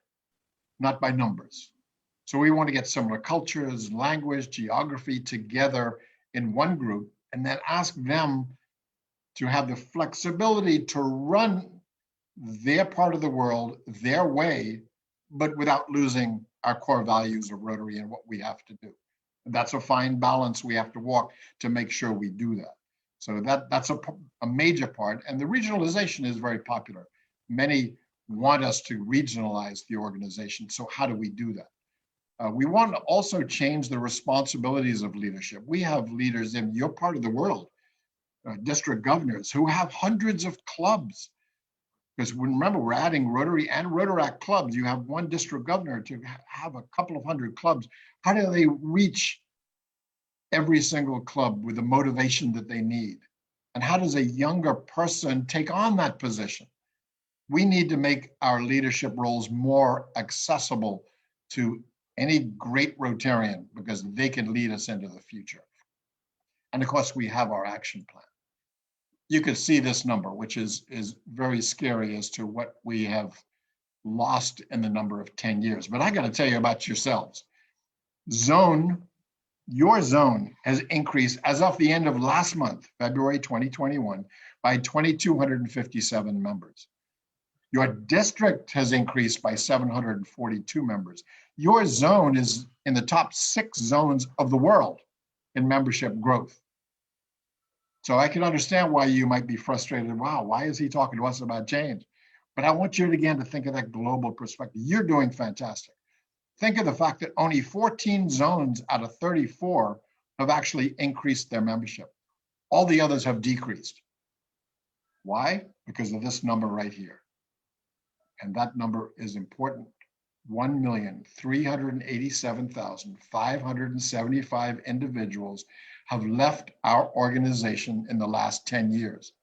not by numbers. So we want to get similar cultures, language, geography together in one group, and then ask them to have the flexibility to run their part of the world their way, but without losing our core values of Rotary and what we have to do. That's a fine balance we have to walk to make sure we do that. So that's a major part. And the regionalization is very popular. Many want us to regionalize the organization. So how do we do that? We want to also change the responsibilities of leadership. We have leaders in your part of the world, district governors, who have hundreds of clubs. Because remember, we're adding Rotary and Rotaract clubs. You have one district governor to have a couple of hundred clubs. How do they reach every single club with the motivation that they need? And how does a younger person take on that position? We need to make our leadership roles more accessible to any great Rotarian, because they can lead us into the future. And of course, we have our action plan. You could see this number, which is very scary as to what we have lost in the number of 10 years. But I got to tell you about yourselves. Your zone has increased as of the end of last month, February 2021, by 2,257 members. Your district has increased by 742 members. Your zone is in the top 6 zones of the world in membership growth. So I can understand why you might be frustrated. Wow, why is he talking to us about change? But I want you again to think of that global perspective. You're doing fantastic. Think of the fact that only 14 zones out of 34 have actually increased their membership. All the others have decreased. Why? Because of this number right here. And that number is important. 1,387,575 individuals have left our organization in the last 10 years.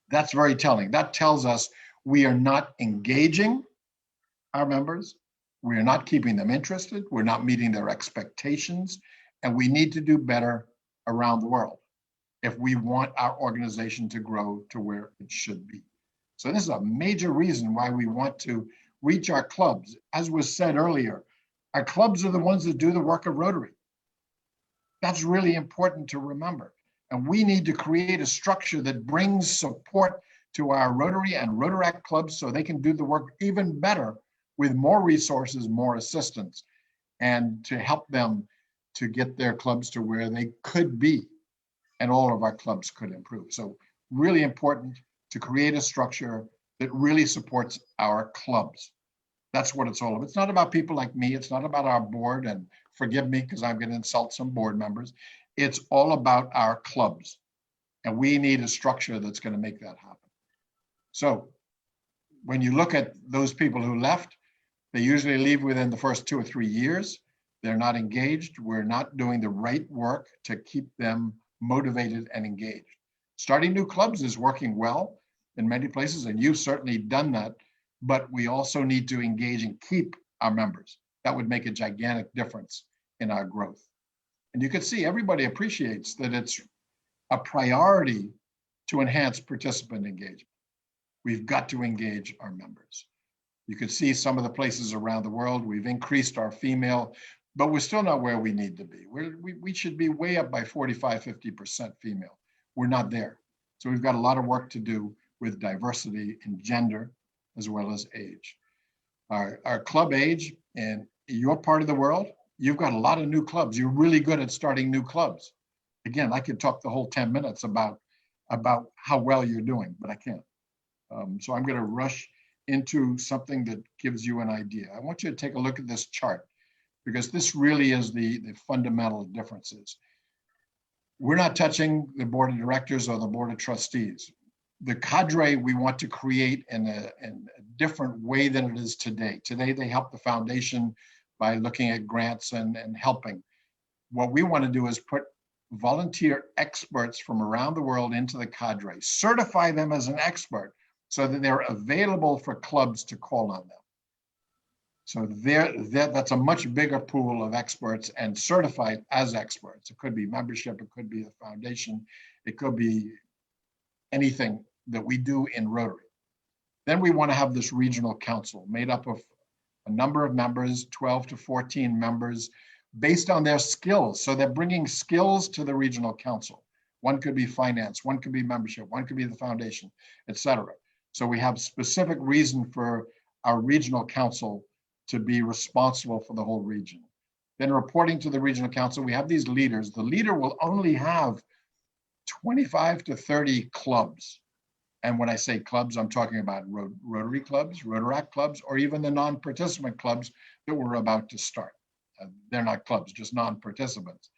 That's very telling. That tells us we are not engaging our members. We are not keeping them interested. We're not meeting their expectations. And we need to do better around the world if we want our organization to grow to where it should be. So this is a major reason why we want to reach our clubs. As was said earlier, our clubs are the ones that do the work of Rotary. That's really important to remember. And we need to create a structure that brings support to our Rotary and Rotaract clubs so they can do the work even better with more resources, more assistance, and to help them to get their clubs to where they could be. And all of our clubs could improve. So really important to create a structure that really supports our clubs. That's what it's all about. It's not about people like me. It's not about our board, and forgive me because I'm going to insult some board members. It's all about our clubs. And we need a structure that's going to make that happen. So when you look at those people who left, they usually leave within the first 2 or 3 years. They're not engaged. We're not doing the right work to keep them motivated and engaged. Starting new clubs is working well in many places, and you've certainly done that, but we also need to engage and keep our members. That would make a gigantic difference in our growth. And you can see everybody appreciates that it's a priority to enhance participant engagement. We've got to engage our members. You can see some of the places around the world, we've increased our female, but we're still not where we need to be. We should be way up by 45, 50% female. We're not there. So we've got a lot of work to do with diversity in gender as well as age. Our club age in your part of the world, you've got a lot of new clubs. You're really good at starting new clubs. Again, I could talk the whole 10 minutes about how well you're doing, but I can't. So I'm going to rush into something that gives you an idea. I want you to take a look at this chart, because this really is the fundamental differences. We're not touching the board of directors or the board of trustees. The cadre we want to create in a different way than it is today. Today, they help the foundation by looking at grants and helping. What we want to do is put volunteer experts from around the world into the cadre, certify them as an expert so that they're available for clubs to call on them. So that's a much bigger pool of experts and certified as experts. It could be membership, it could be a foundation, it could be anything that we do in Rotary. Then we want to have this regional council made up of a number of members, 12 to 14 members, based on their skills. So they're bringing skills to the regional council. One could be finance, one could be membership, one could be the foundation, etc. So we have specific reason for our regional council to be responsible for the whole region. Then reporting to the regional council, we have these leaders. The leader will only have 25 to 30 clubs. And when I say clubs, I'm talking about Rotary clubs, Rotaract clubs, or even the non-participant clubs that we're about to start. They're not clubs, just non-participants.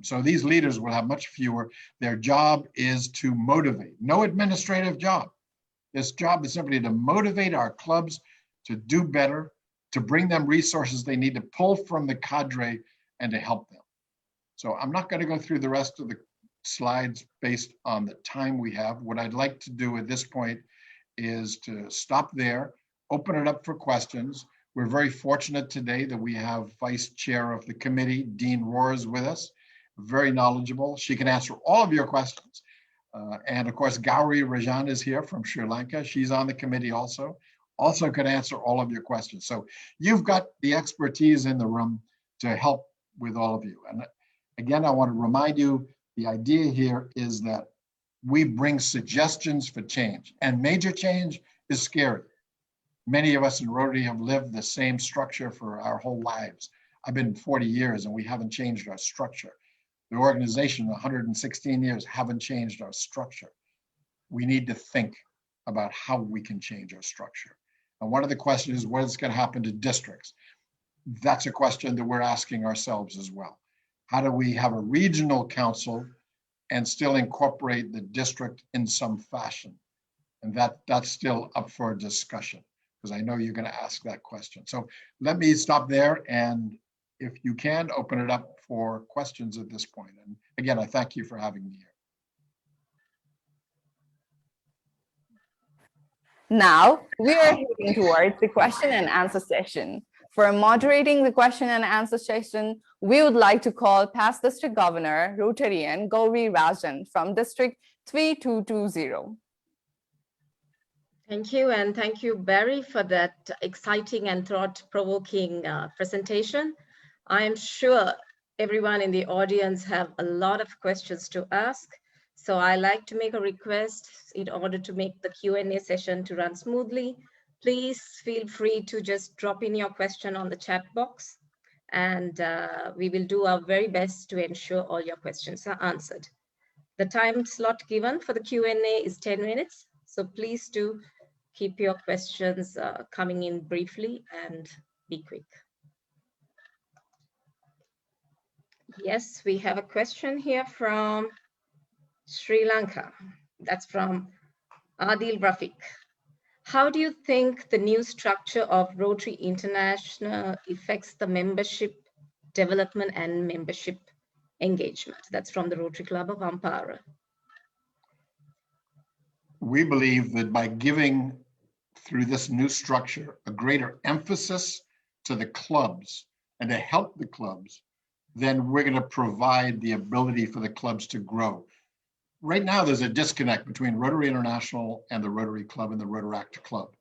So these leaders will have much fewer. Their job is to motivate, no administrative job. This job is simply to motivate our clubs to do better, to bring them resources they need to pull from the cadre and to help them. So I'm not going to go through the rest of the slides based on the time we have. What I'd like to do at this point is to stop there, open it up for questions. We're very fortunate today that we have Vice Chair of the committee, Dean Roars, with us, very knowledgeable. She can answer all of your questions. And of course, Gauri Rajan is here from Sri Lanka. She's on the committee also could answer all of your questions. So you've got the expertise in the room to help with all of you. And again, I want to remind you, the idea here is that we bring suggestions for change, and major change is scary. Many of us in Rotary have lived the same structure for our whole lives. I've been 40 years and we haven't changed our structure. The organization, 116 years, haven't changed our structure. We need to think about how we can change our structure. And one of the questions is, what is going to happen to districts? That's a question that we're asking ourselves as well. How do we have a regional council and still incorporate the district in some fashion? And that's still up for discussion, because I know you're going to ask that question. So let me stop there, and if you can, open it up for questions at this point. And again, I thank you for having me here. Now we are heading towards the question and answer session. For moderating the question and answer session, we would like to call past District Governor, Rotarian Gauri Rajan from District 3220. Thank you, and thank you, Barry, for that exciting and thought-provoking presentation. I am sure everyone in the audience have a lot of questions to ask. So I like to make a request in order to make the Q&A session to run smoothly. Please feel free to just drop in your question on the chat box, and we will do our very best to ensure all your questions are answered. The time slot given for the Q&A is 10 minutes. So please do keep your questions coming in briefly and be quick. Yes, we have a question here from Sri Lanka. That's from Adil Rafiq. How do you think the new structure of Rotary International affects the membership development and membership engagement? That's from the Rotary Club of Ampara. We believe that by giving, through this new structure, a greater emphasis to the clubs and to help the clubs, then we're going to provide the ability for the clubs to grow. Right now, there's a disconnect between Rotary International and the Rotary Club and the Rotaract Club.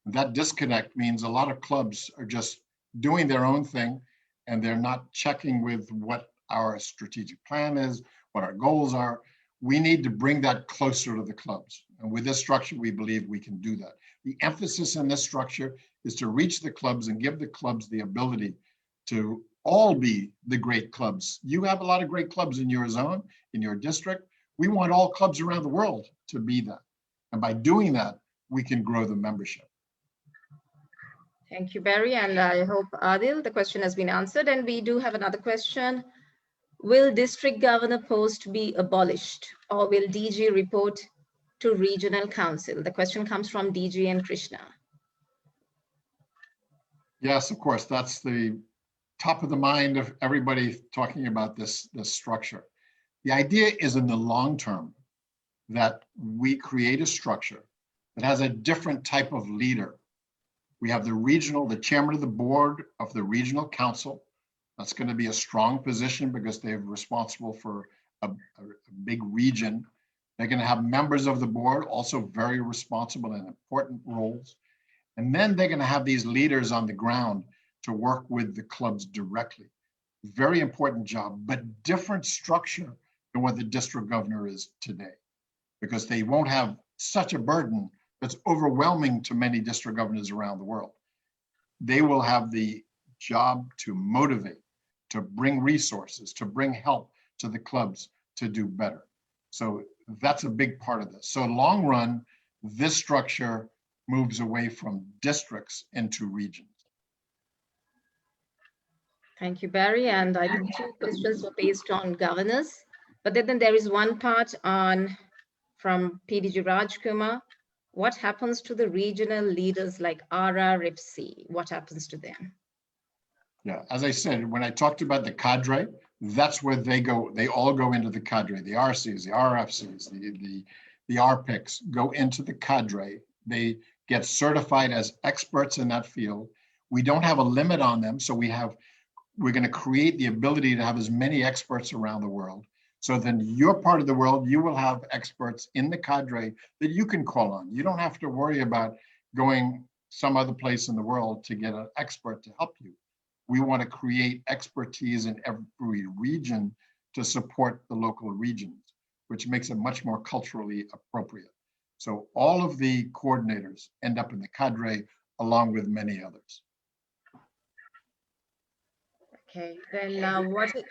That disconnect means a lot of clubs are just doing their own thing, and they're not checking with what our strategic plan is, what our goals are. We need to bring that closer to the clubs. And with this structure, we believe we can do that. The emphasis in this structure is to reach the clubs and give the clubs the ability to all be the great clubs. You have a lot of great clubs in your zone, in your district. We want all clubs around the world to be that. And by doing that, we can grow the membership. Thank you, Barry. And I hope, Adil, the question has been answered. And we do have another question. Will district governor post be abolished, or will DG report to regional council? The question comes from DG and Krishna. Yes, of course. That's the top of the mind of everybody talking about this structure. The idea is in the long term that we create a structure that has a different type of leader. We have the chairman of the board of the regional council. That's going to be a strong position because they're responsible for a big region. They're going to have members of the board, also very responsible and important roles. And then they're going to have these leaders on the ground to work with the clubs directly. Very important job, but different structure than what the district governor is today, because they won't have such a burden that's overwhelming to many district governors around the world. They will have the job to motivate, to bring resources, to bring help to the clubs to do better. So that's a big part of this. So long run, this structure moves away from districts into regions. Thank you, Barry. And I think two questions were based on governors, but then there is one part on from PDG Rajkumar. What happens to the regional leaders like RRFC? What happens to them? Yeah, as I said, when I talked about the cadre, that's where they go. They all go into the cadre. The RCs, the RFCs, the RPICs go into the cadre. They get certified as experts in that field. We don't have a limit on them, so we're going to create the ability to have as many experts around the world. So then your part of the world, you will have experts in the cadre that you can call on. You don't have to worry about going some other place in the world to get an expert to help you. We want to create expertise in every region to support the local regions, which makes it much more culturally appropriate. So all of the coordinators end up in the cadre along with many others. Okay, then what is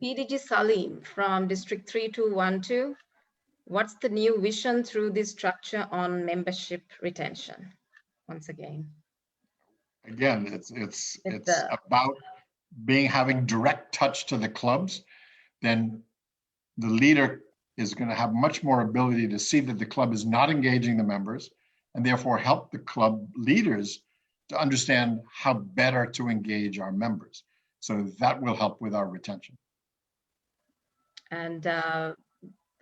PDG Salim from District 3212? What's the new vision through this structure on membership retention? Once again. Again, it's about having direct touch to the clubs. Then the leader is going to have much more ability to see that the club is not engaging the members, and therefore help the club leaders to understand how better to engage our members. So that will help with our retention. And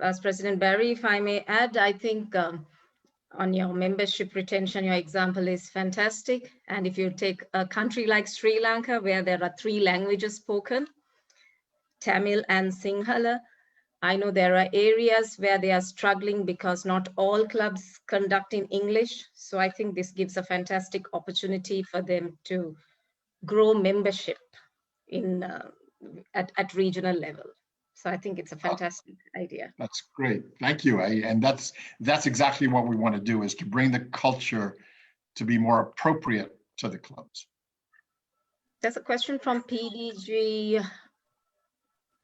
as President Barry, if I may add, I think on your membership retention, your example is fantastic. And if you take a country like Sri Lanka, where there are 3 languages spoken, Tamil and Sinhala, I know there are areas where they are struggling because not all clubs conduct in English. So I think this gives a fantastic opportunity for them to grow membership in at regional level. So I think it's a fantastic idea. That's great. Thank you. And that's exactly what we want to do, is to bring the culture to be more appropriate to the clubs. There's a question from PDG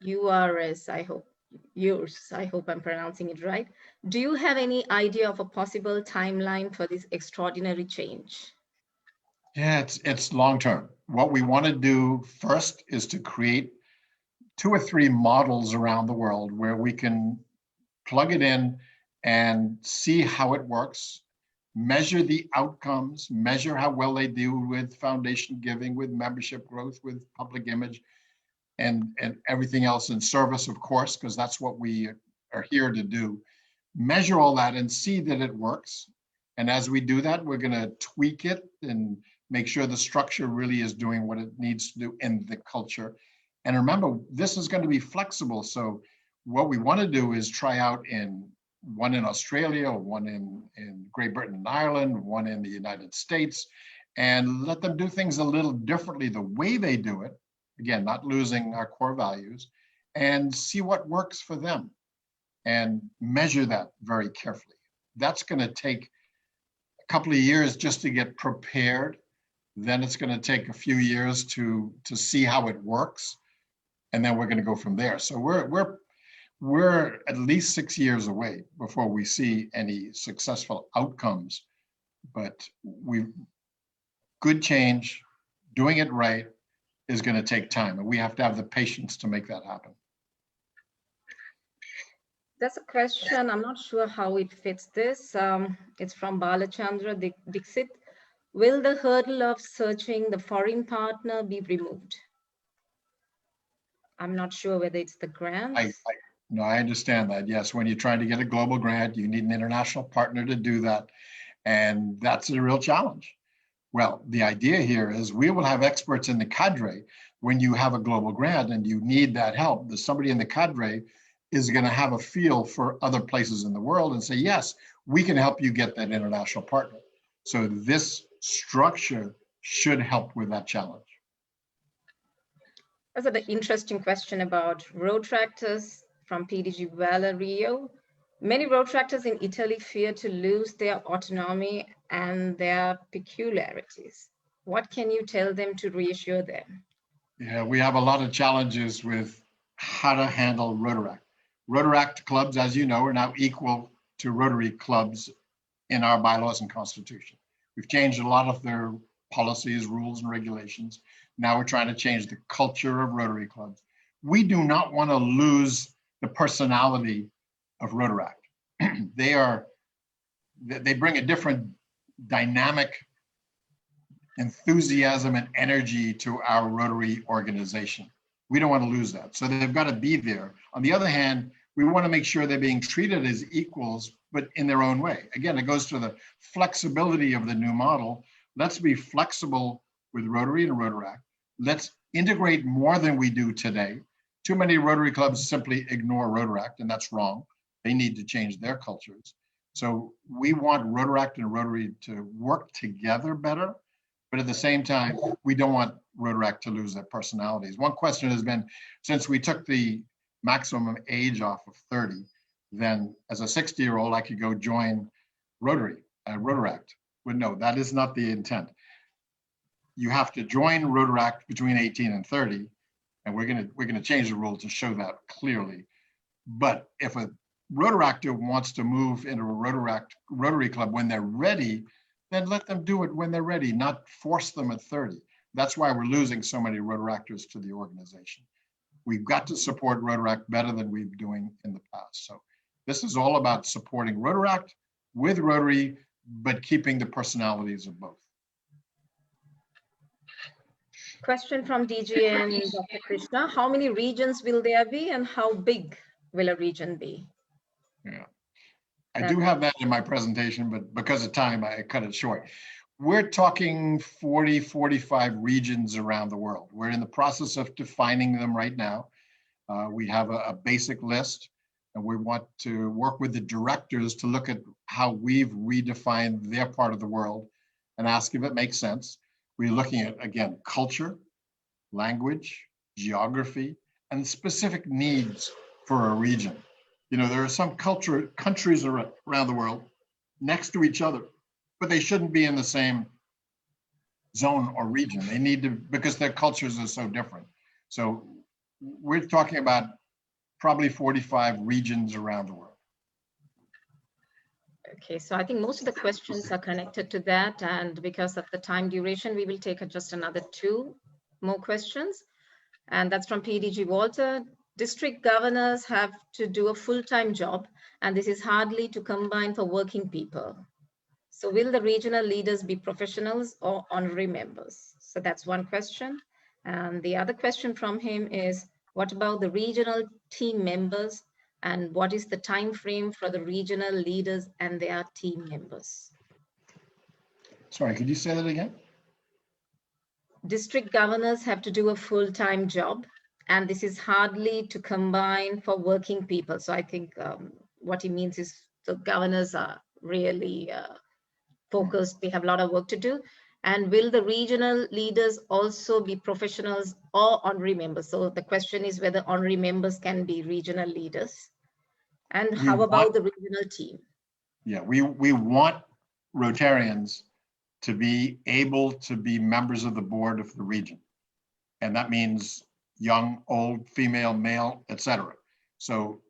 URS, I hope I'm pronouncing it right. Do you have any idea of a possible timeline for this extraordinary change? Yeah, it's long term. What we want to do first is to create 2 or 3 models around the world where we can plug it in and see how it works, measure the outcomes, measure how well they do with foundation giving, with membership growth, with public image, and everything else in service, of course, because that's what we are here to do. Measure all that and see that it works. And as we do that, we're going to tweak it and make sure the structure really is doing what it needs to do in the culture. And remember, this is going to be flexible. So what we want to do is try out one in Australia, one in Great Britain and Ireland, one in the United States, and let them do things a little differently the way they do it. Again, not losing our core values, and see what works for them and measure that very carefully. That's going to take a couple of years just to get prepared. Then it's going to take a few years to see how it works. And then we're going to go from there. So we're at least 6 years away before we see any successful outcomes. But good change, doing it right, is going to take time, and we have to have the patience to make that happen. That's a question. I'm not sure how it fits this. It's from Balachandra Dixit. Will the hurdle of searching the foreign partner be removed? I'm not sure whether it's the grant. No, I understand that. Yes, when you're trying to get a global grant, you need an international partner to do that. And that's a real challenge. Well, the idea here is we will have experts in the cadre when you have a global grant and you need that help. There's somebody in the cadre is going to have a feel for other places in the world and say, yes, we can help you get that international partner. So this structure should help with that challenge. That's an interesting question about road tractors from PDG Valerio. Many road tractors in Italy fear to lose their autonomy and their peculiarities. What can you tell them to reassure them? Yeah, we have a lot of challenges with how to handle Rotaract. Rotaract clubs, as you know, are now equal to Rotary clubs in our bylaws and constitution. We've changed a lot of their policies, rules, and regulations. Now we're trying to change the culture of Rotary clubs. We do not want to lose the personality of Rotaract. They bring a different dynamic enthusiasm and energy to our Rotary organization. We don't want to lose that. So they've got to be there. On the other hand, we want to make sure they're being treated as equals, but in their own way. Again, it goes to the flexibility of the new model. Let's be flexible with Rotary and Rotaract. Let's integrate more than we do today. Too many Rotary clubs simply ignore Rotaract, and that's wrong. They need to change their cultures. So we want Rotaract and Rotary to work together better, but at the same time, we don't want Rotaract to lose their personalities. One question has been, since we took the maximum age off of 30, then as a 60-year-old, I could go join Rotaract. But no, that is not the intent. You have to join Rotaract between 18 and 30, and we're gonna change the rule to show that clearly. But if a Rotaractor wants to move into a Rotary club when they're ready, then let them do it when they're ready, not force them at 30. That's why we're losing so many Rotaractors to the organization. We've got to support Rotaract better than we've been doing in the past. So this is all about supporting Rotaract with Rotary, but keeping the personalities of both. Question from DG and Dr. Krishna. How many regions will there be and how big will a region be? Yeah, I do have that in my presentation, but because of time, I cut it short. We're talking 40, 45 regions around the world. We're in the process of defining them right now. We have a basic list, and we want to work with the directors to look at how we've redefined their part of the world and ask if it makes sense. We're looking at, again, culture, language, geography, and specific needs for a region. You know, there are some countries around the world next to each other, but they shouldn't be in the same zone or region. They need to, because their cultures are so different. So we're talking about probably 45 regions around the world. Okay, so I think most of the questions are connected to that, and because of the time duration, we will take just another 2 more questions. And that's from PDG Walter. District governors have to do a full-time job, and this is hardly to combine for working people. So will the regional leaders be professionals or honorary members? So that's one question. And the other question from him is, what about the regional team members, and what is the time frame for the regional leaders and their team members? Sorry, could you say that again? District governors have to do a full-time job, and this is hardly to combine for working people. So I think what he means is the governors are really focused. They have a lot of work to do. And will the regional leaders also be professionals or honorary members? So the question is whether honorary members can be regional leaders. And how about the regional team? Yeah, we want Rotarians to be able to be members of the board of the region. And that means young, old, female, male, etc. So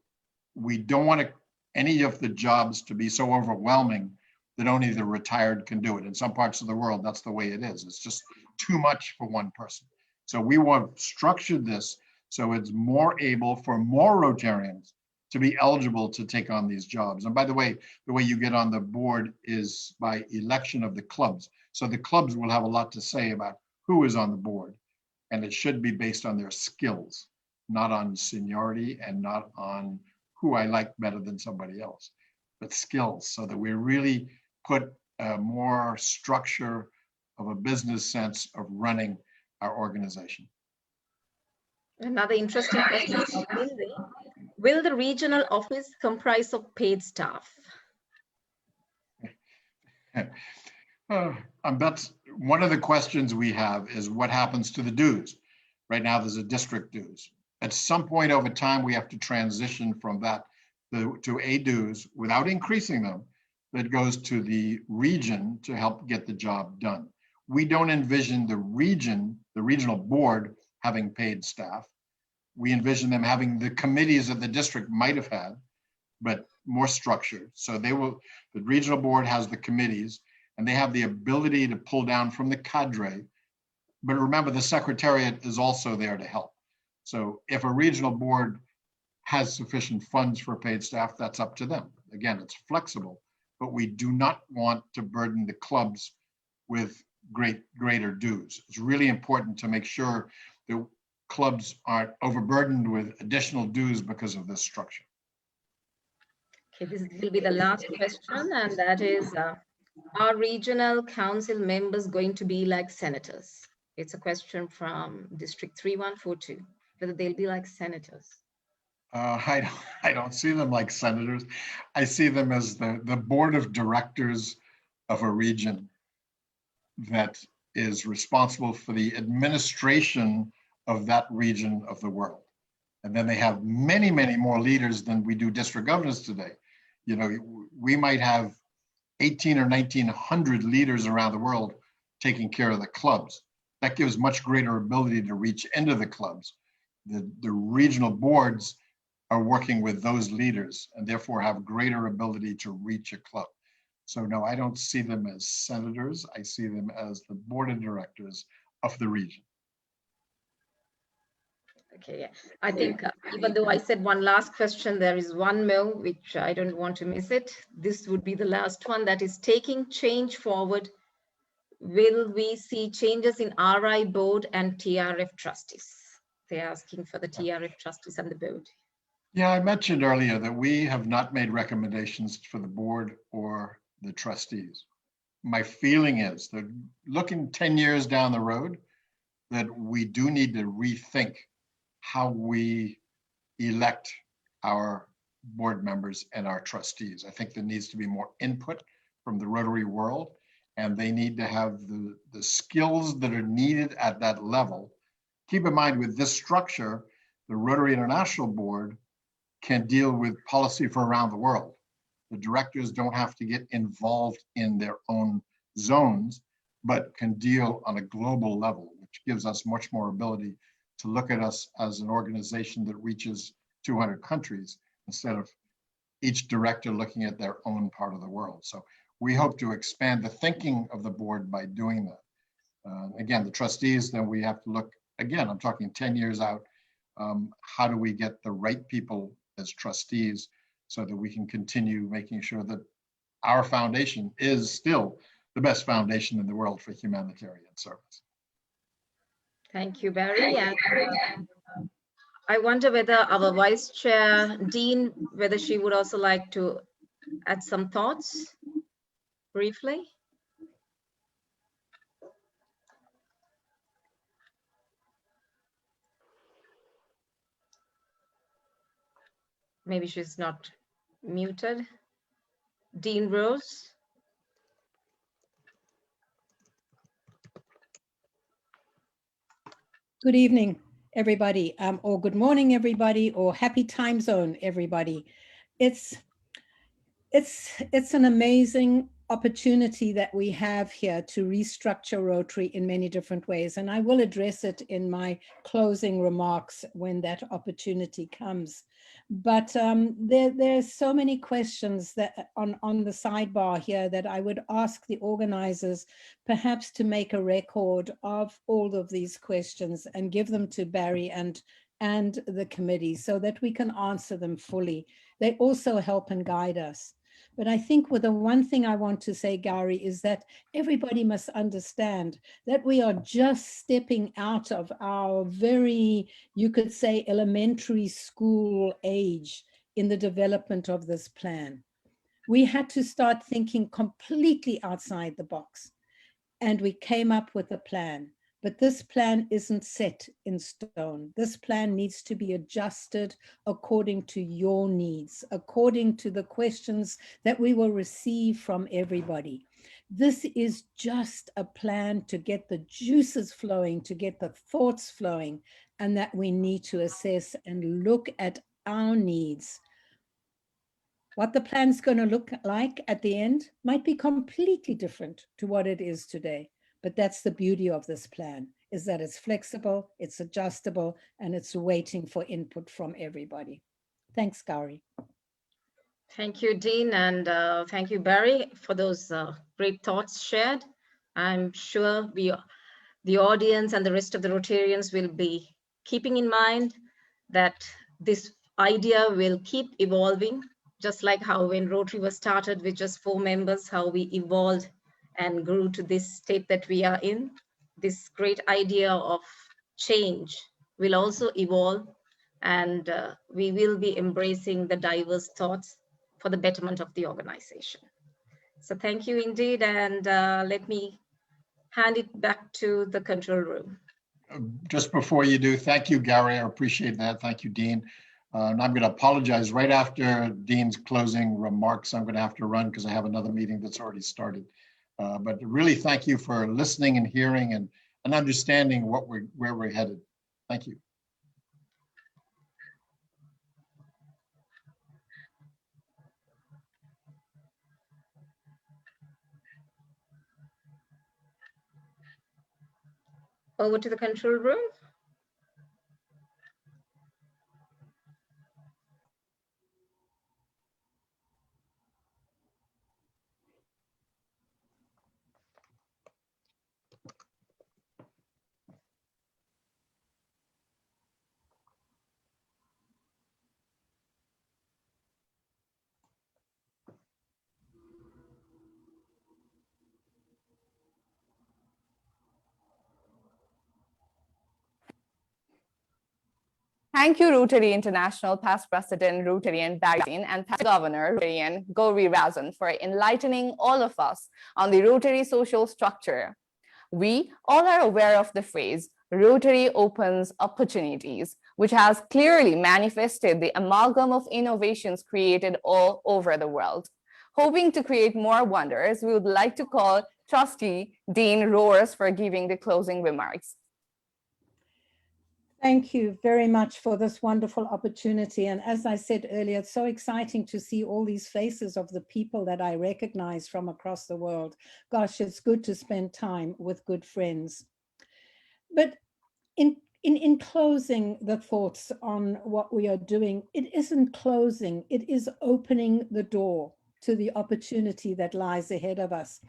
we don't want any of the jobs to be so overwhelming that only the retired can do it. In some parts of the world, that's the way it is. It's just too much for one person. So we want to structure this so it's more able for more Rotarians to be eligible to take on these jobs. And by the way you get on the board is by election of the clubs. So the clubs will have a lot to say about who is on the board. And it should be based on their skills, not on seniority and not on who I like better than somebody else, but skills, so that we really put more structure of a business sense of running our organization. Another interesting question from Lindsay. Will the regional office comprise of paid staff? That's one of the questions we have is what happens to the dues? Right now, there's a district dues. At some point over time, we have to transition from that to a dues without increasing them that goes to the region to help get the job done. We don't envision the regional board having paid staff. We envision them having the committees that the district might have had, but more structured. So the regional board has the committees and they have the ability to pull down from the cadre. But remember, the secretariat is also there to help. So if a regional board has sufficient funds for paid staff, that's up to them. Again, it's flexible, but we do not want to burden the clubs with greater dues. It's really important to make sure that clubs aren't overburdened with additional dues because of this structure. Okay, this will be the last question, and that is, are regional council members going to be like senators? It's a question from District 3142, whether they'll be like senators. I don't see them like senators. I see them as the board of directors of a region that is responsible for the administration of that region of the world. And then they have many, many more leaders than we do district governors today. You know, we might have 18 or 1900 leaders around the world taking care of the clubs. That gives much greater ability to reach into the clubs. The regional boards are working with those leaders and therefore have greater ability to reach a club. So no, I don't see them as senators. I see them as the board of directors of the region. Okay, yeah. I think even though I said one last question, there is one more which I don't want to miss it. This would be the last one, that is taking change forward. Will we see changes in RI board and TRF trustees? They're asking for the TRF trustees and the board. Yeah, I mentioned earlier that we have not made recommendations for the board or the trustees. My feeling is that looking 10 years down the road, that we do need to rethink how we elect our board members and our trustees. I think there needs to be more input from the Rotary world, and they need to have the skills that are needed at that level. Keep in mind, with this structure, the Rotary International Board can deal with policy for around the world. The directors don't have to get involved in their own zones, but can deal on a global level, which gives us much more ability to look at us as an organization that reaches 200 countries instead of each director looking at their own part of the world. So we hope to expand the thinking of the board by doing that. Again, the trustees, then we have to look, again, I'm talking 10 years out, how do we get the right people as trustees so that we can continue making sure that our foundation is still the best foundation in the world for humanitarian service. Thank you, Barry. And I wonder whether our Vice Chair, Dean, whether she would also like to add some thoughts briefly. Maybe she's not muted. Dean Rose. Good evening, everybody, or good morning, everybody, or happy time zone, everybody. It's an amazing opportunity that we have here to restructure Rotary in many different ways, and I will address it in my closing remarks when that opportunity comes. But there's so many questions that on the sidebar here that I would ask the organizers perhaps to make a record of all of these questions and give them to Barry and the committee so that we can answer them fully. They also help and guide us. But I think the one thing I want to say, Gary, is that everybody must understand that we are just stepping out of our very, you could say, elementary school age in the development of this plan. We had to start thinking completely outside the box. and we came up with a plan. But this plan isn't set in stone. This plan needs to be adjusted according to your needs, according to the questions that we will receive from everybody. This is just a plan to get the juices flowing, to get the thoughts flowing, and that we need to assess and look at our needs. What the plan's going to look like at the end might be completely different to what it is today. But that's the beauty of this plan, is that it's flexible, it's adjustable, and it's waiting for input from everybody. Thanks, Gauri. Thank you, Dean, and thank you, Barry, for those great thoughts shared. I'm sure the audience and the rest of the Rotarians will be keeping in mind that this idea will keep evolving, just like how when Rotary was started with just 4 members, how we evolved and grew to this state that we are in. This great idea of change will also evolve, and we will be embracing the diverse thoughts for the betterment of the organization. So thank you indeed, and let me hand it back to the control room. Just before you do, thank you, Gary. I appreciate that. Thank you, Dean. And I'm going to apologize right after Dean's closing remarks. I'm going to have to run because I have another meeting that's already started. But really, thank you for listening and hearing and understanding where we're headed. Thank you. Over to the control room. Thank you, Rotary International past President Rotarian Barry and past Governor Rotarian Gauri Razan for enlightening all of us on the Rotary social structure. We all are aware of the phrase, Rotary opens opportunities, which has clearly manifested the amalgam of innovations created all over the world. Hoping to create more wonders, we would like to call Trustee Dean Rose for giving the closing remarks. Thank you very much for this wonderful opportunity. And as I said earlier, it's so exciting to see all these faces of the people that I recognize from across the world. Gosh, it's good to spend time with good friends. But in closing the thoughts on what we are doing, it isn't closing, it is opening the door to the opportunity that lies ahead of us.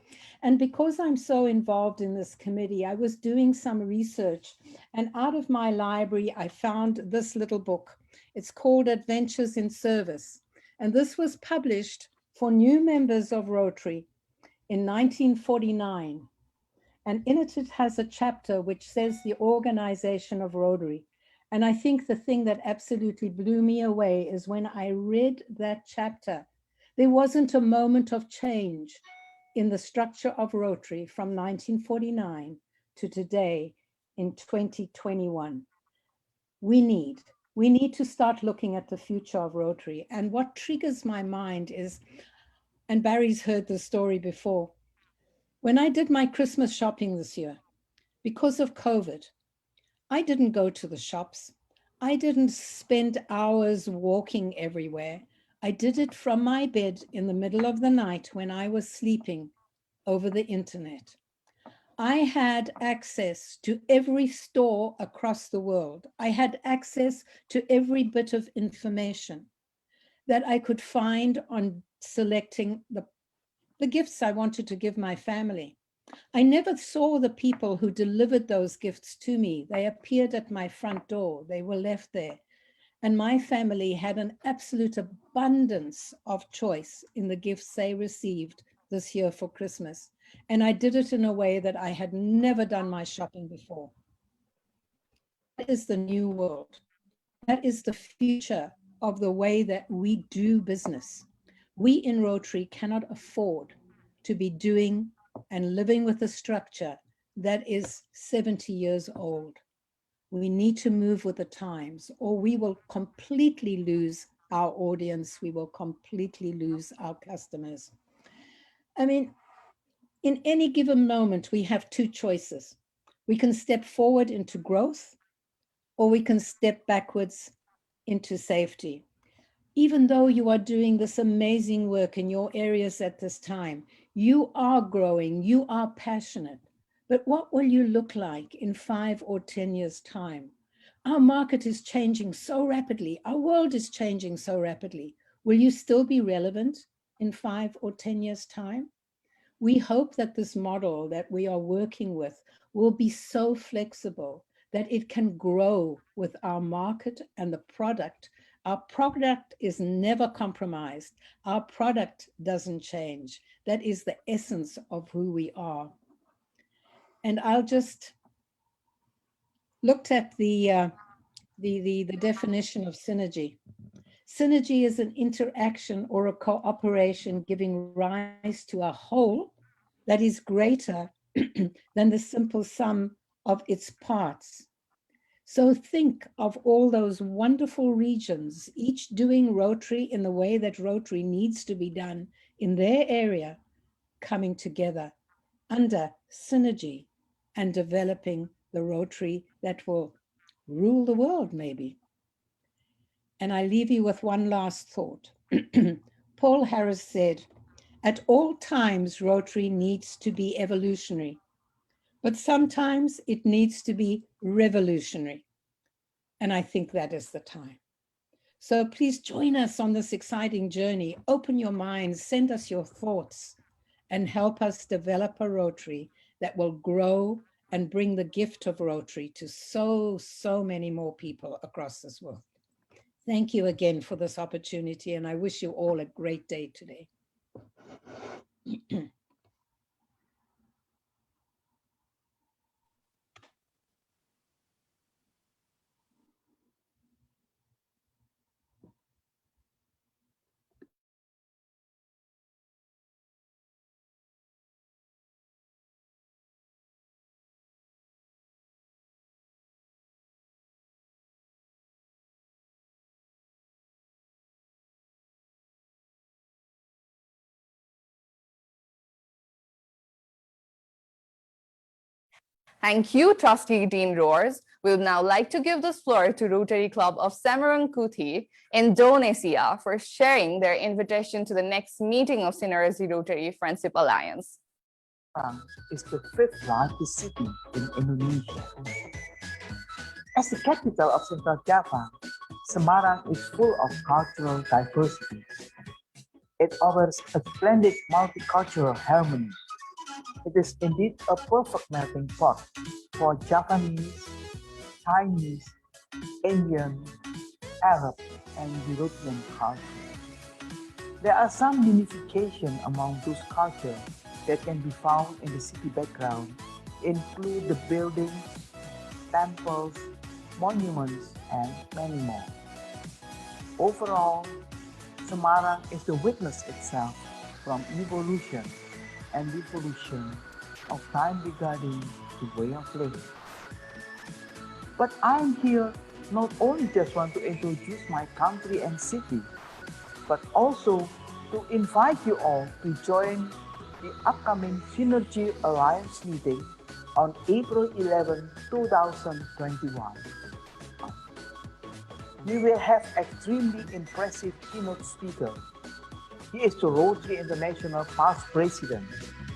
And because I'm so involved in this committee, I was doing some research, and out of my library, I found this little book. It's called Adventures in Service. And this was published for new members of Rotary in 1949. And in it, it has a chapter which says the organization of Rotary. And I think the thing that absolutely blew me away is when I read that chapter, there wasn't a moment of change in the structure of Rotary from 1949 to today in 2021. We need to start looking at the future of Rotary. And what triggers my mind is, and Barry's heard the story before, when I did my Christmas shopping this year, because of COVID, I didn't go to the shops. I didn't spend hours walking everywhere. I did it from my bed in the middle of the night when I was sleeping over the internet. I had access to every store across the world. I had access to every bit of information that I could find on selecting the gifts I wanted to give my family. I never saw the people who delivered those gifts to me. They appeared at my front door. They were left there. And my family had an absolute abundance of choice in the gifts they received this year for Christmas. And I did it in a way that I had never done my shopping before. That is the new world. That is the future of the way that we do business. We in Rotary cannot afford to be doing and living with a structure that is 70 years old. We need to move with the times, or we will completely lose our audience. We will completely lose our customers. I mean, in any given moment, we have two choices. We can step forward into growth, or we can step backwards into safety. Even though you are doing this amazing work in your areas at this time, you are growing, you are passionate. But what will you look like in 5 or 10 years' time? Our market is changing so rapidly. Our world is changing so rapidly. Will you still be relevant in 5 or 10 years' time? We hope that this model that we are working with will be so flexible that it can grow with our market and the product. Our product is never compromised. Our product doesn't change. That is the essence of who we are. And I'll just looked at the definition of synergy. Synergy is an interaction or a cooperation giving rise to a whole that is greater than the simple sum of its parts. So think of all those wonderful regions, each doing Rotary in the way that Rotary needs to be done in their area, coming together under synergy and developing the Rotary that will rule the world, maybe. And I leave you with one last thought. Paul Harris said, at all times, Rotary needs to be evolutionary, but sometimes it needs to be revolutionary. And I think that is the time. So please join us on this exciting journey. Open your minds, send us your thoughts, and help us develop a Rotary that will grow and bring the gift of Rotary to so many more people across this world. Thank you again for this opportunity, and I wish you all a great day today. Thank you, Trustee Dean Roars. We would now like to give this floor to Rotary Club of Semarangkuti, Indonesia, for sharing their invitation to the next meeting of Synergy Rotary Friendship Alliance. Is the fifth largest city in Indonesia. As the capital of Central Java, Semarang is full of cultural diversity. It offers a splendid multicultural harmony. It is indeed a perfect melting pot for Japanese, Chinese, Indian, Arab, and European cultures. There are some unification among those cultures that can be found in the city background, include the buildings, temples, monuments, and many more. Overall, Semarang is the witness itself from evolution and revolution of time regarding the way of living. But I'm here not only just want to introduce my country and city, but also to invite you all to join the upcoming Synergy Alliance meeting on April 11, 2021. We will have extremely impressive keynote speaker. He is the Rotary International past president,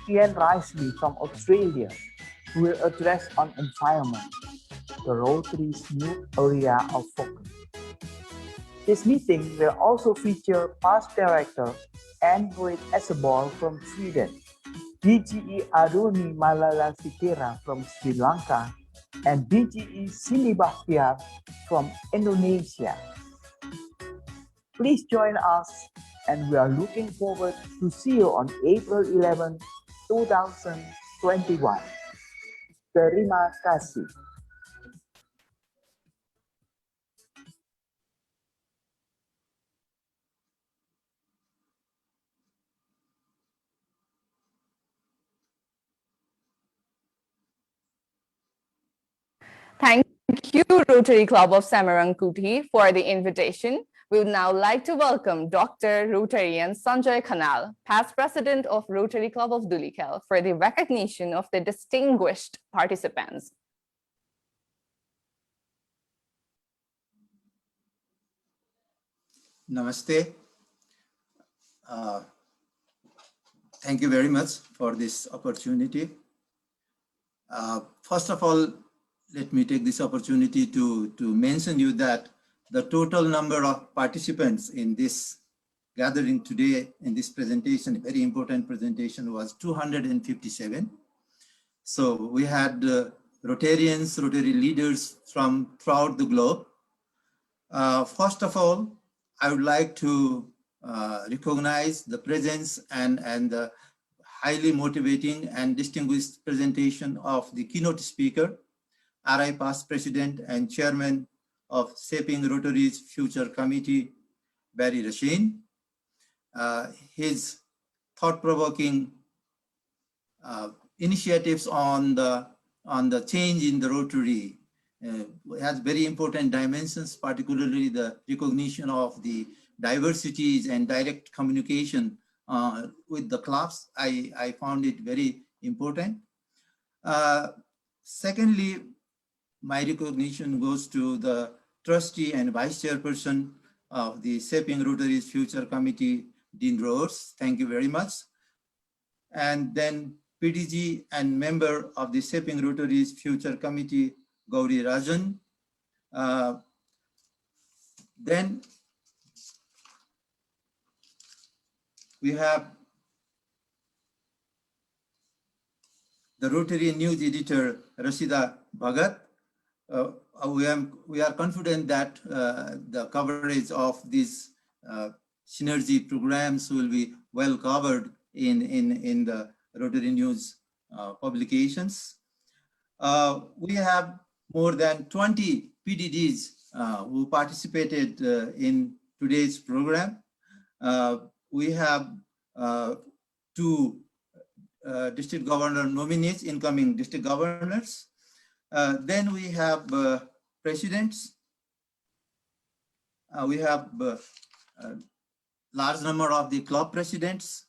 Ian Risley from Australia, who will address on environment, the Rotary's new area of focus. This meeting will also feature past director Ann-Britt Esebol from Sweden, DGE Aruni Malala Sikira from Sri Lanka, and DGE Cindy Bahtiar from Indonesia. Please join us, and we are looking forward to see you on April 11, 2021. Terima kasih. Thank you, Rotary Club of Samarang-Kuti, for the invitation. We would now like to welcome Dr. Rotarian Sanjay Khanal, past president of Rotary Club of Dhulikhel, for the recognition of the distinguished participants. Namaste. Thank you very much for this opportunity. First of all, let me take this opportunity to mention you that the total number of participants in this gathering today in this presentation, very important presentation, was 257. So we had Rotarians, Rotary leaders from throughout the globe. First of all, I would like to recognize the presence and the highly motivating and distinguished presentation of the keynote speaker, RI past president and chairman of Shaping Rotary's Future Committee, Barry Racine. His thought-provoking initiatives on the change in the Rotary has very important dimensions, particularly the recognition of the diversities and direct communication with the clubs. I found it very important. Secondly, my recognition goes to the trustee and vice chairperson of the Shaping Rotary's Future Committee, Dean Rose. Thank you very much. And then PDG and member of the Shaping Rotary's Future Committee, Gauri Rajan. Then we have the Rotary News editor, Rashida Bhagat. We are confident that the coverage of these synergy programs will be well covered in the Rotary News publications. We have more than 20 PDDs who participated in today's program. We have 2 district governor nominees, incoming district governors. Then we have presidents. We have a large number of the club presidents.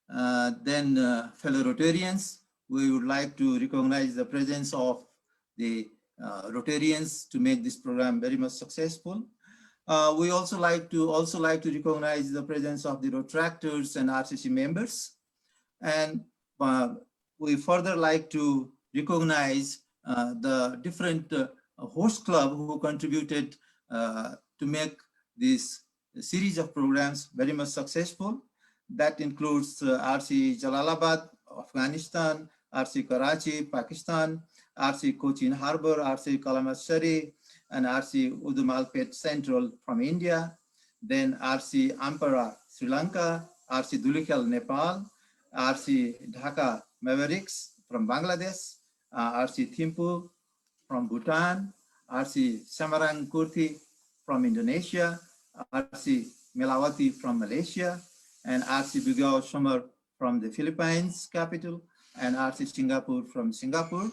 Then fellow Rotarians. We would like to recognize the presence of the Rotarians to make this program very much successful. We also like to recognize the presence of the Rotractors and RCC members. And we further like to recognize the different host club who contributed to make this series of programs very much successful. That includes RC Jalalabad, Afghanistan, RC Karachi, Pakistan, RC Cochin Harbor, RC Kalamassery, and RC Udumalpet Central from India. Then RC Ampara, Sri Lanka, RC Dhulikhel, Nepal, RC Dhaka Mavericks from Bangladesh, RC Thimphu from Bhutan, RC Samarang-Kurthi from Indonesia, RC Melawati from Malaysia, and RC Bugao Somar from the Philippines capital, and RC Singapore from Singapore.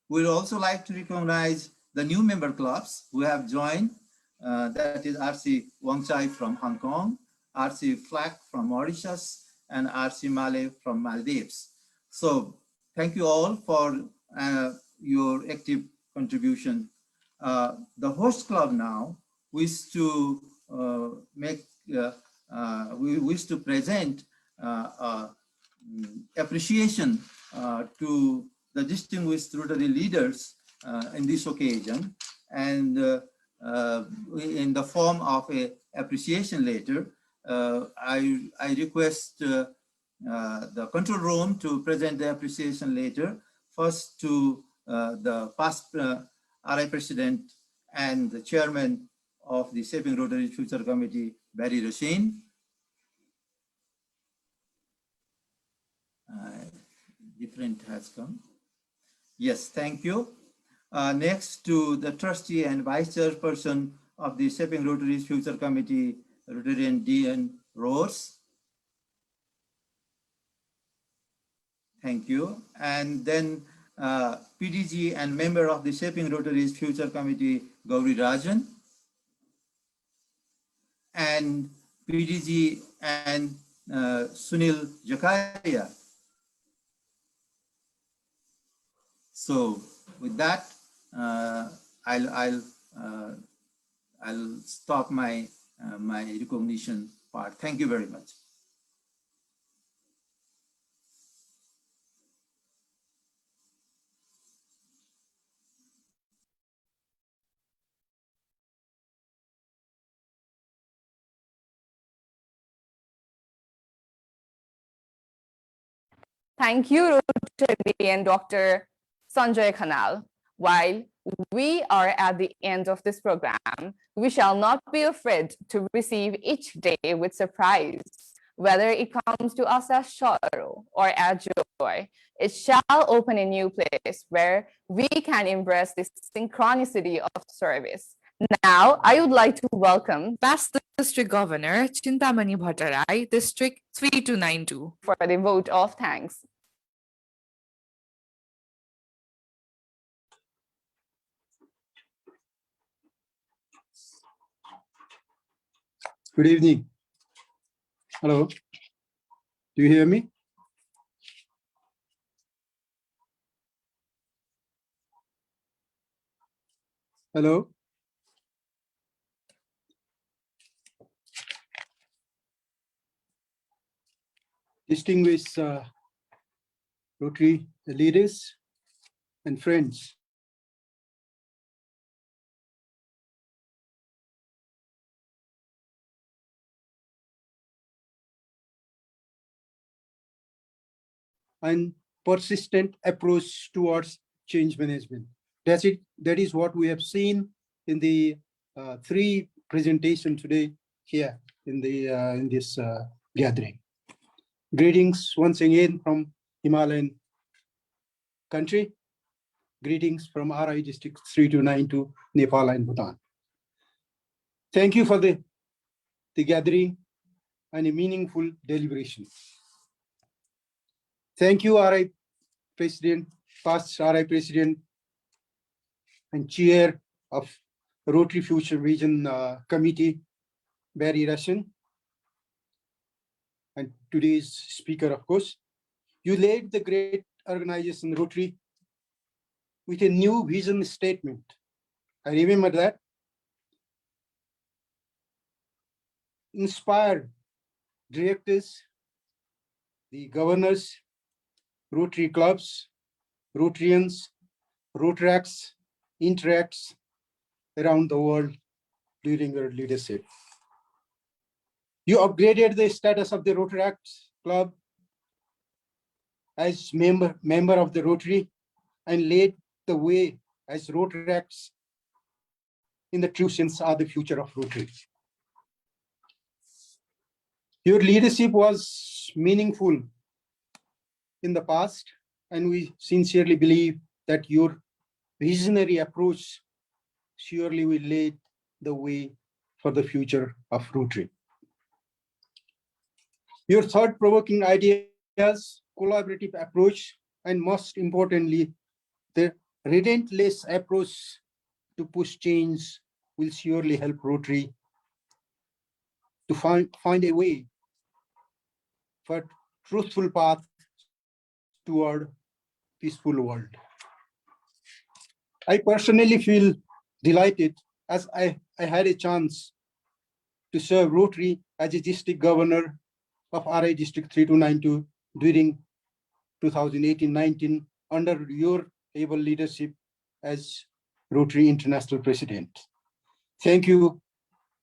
We'd also like to recognize the new member clubs who have joined. That is RC Wangchai from Hong Kong, RC Flak from Mauritius, and RC Male from Maldives. So thank you all for your active contribution. The host club now wish to we wish to present appreciation to the distinguished Rotary leaders in this occasion, and in the form of a appreciation letter. I request the control room to present the appreciation letter first to the past RI President and the Chairman of the Shaping Rotary Future Committee, Barry Racine. Different has come. Yes, thank you. Next to the trustee and vice chairperson of the Shaping Rotary's Future Committee, Rotarian Dean Rose. Thank you. And then PDG and member of the Shaping Rotary's Future Committee, Gauri Rajan, and PDG and Sunil Jakaria. So with that, I'll stop my my recognition part. Thank you very much. Thank you, Rotary and Dr. Sanjay Khanal. While we are at the end of this program, we shall not be afraid to receive each day with surprise. Whether it comes to us as sorrow or as joy, it shall open a new place where we can embrace this synchronicity of service. Now, I would like to welcome Past District Governor Chintamani Bhattarai, District 3292, for the vote of thanks. Good evening. Hello. Do you hear me? Hello. Distinguished Rotary leaders and friends. And persistent approach towards change management. That is what we have seen in the three presentations today here in this gathering. Greetings once again from Himalayan country. Greetings from RI District 3292, Nepal and Bhutan. Thank you for the gathering and a meaningful deliberation. Thank you, RI President, past RI President and Chair of Rotary Future Vision Committee, Barry Russian, and today's speaker, of course. You led the great organization Rotary with a new vision statement. I remember that. Inspired directors, the governors, Rotary clubs, Rotarians, Rotaracts, Interacts around the world during your leadership. You upgraded the status of the Rotaract Club as member of the Rotary and laid the way as Rotaracts in the true sense are the future of Rotary. Your leadership was meaningful in the past, and we sincerely believe that your visionary approach surely will lead the way for the future of Rotary. Your thought-provoking ideas, collaborative approach, and most importantly, the relentless approach to push change will surely help Rotary to find a way for truthful path toward peaceful world. I personally feel delighted as I had a chance to serve Rotary as a district governor of RI District 3292 during 2018-19 under your able leadership as Rotary International President. Thank you,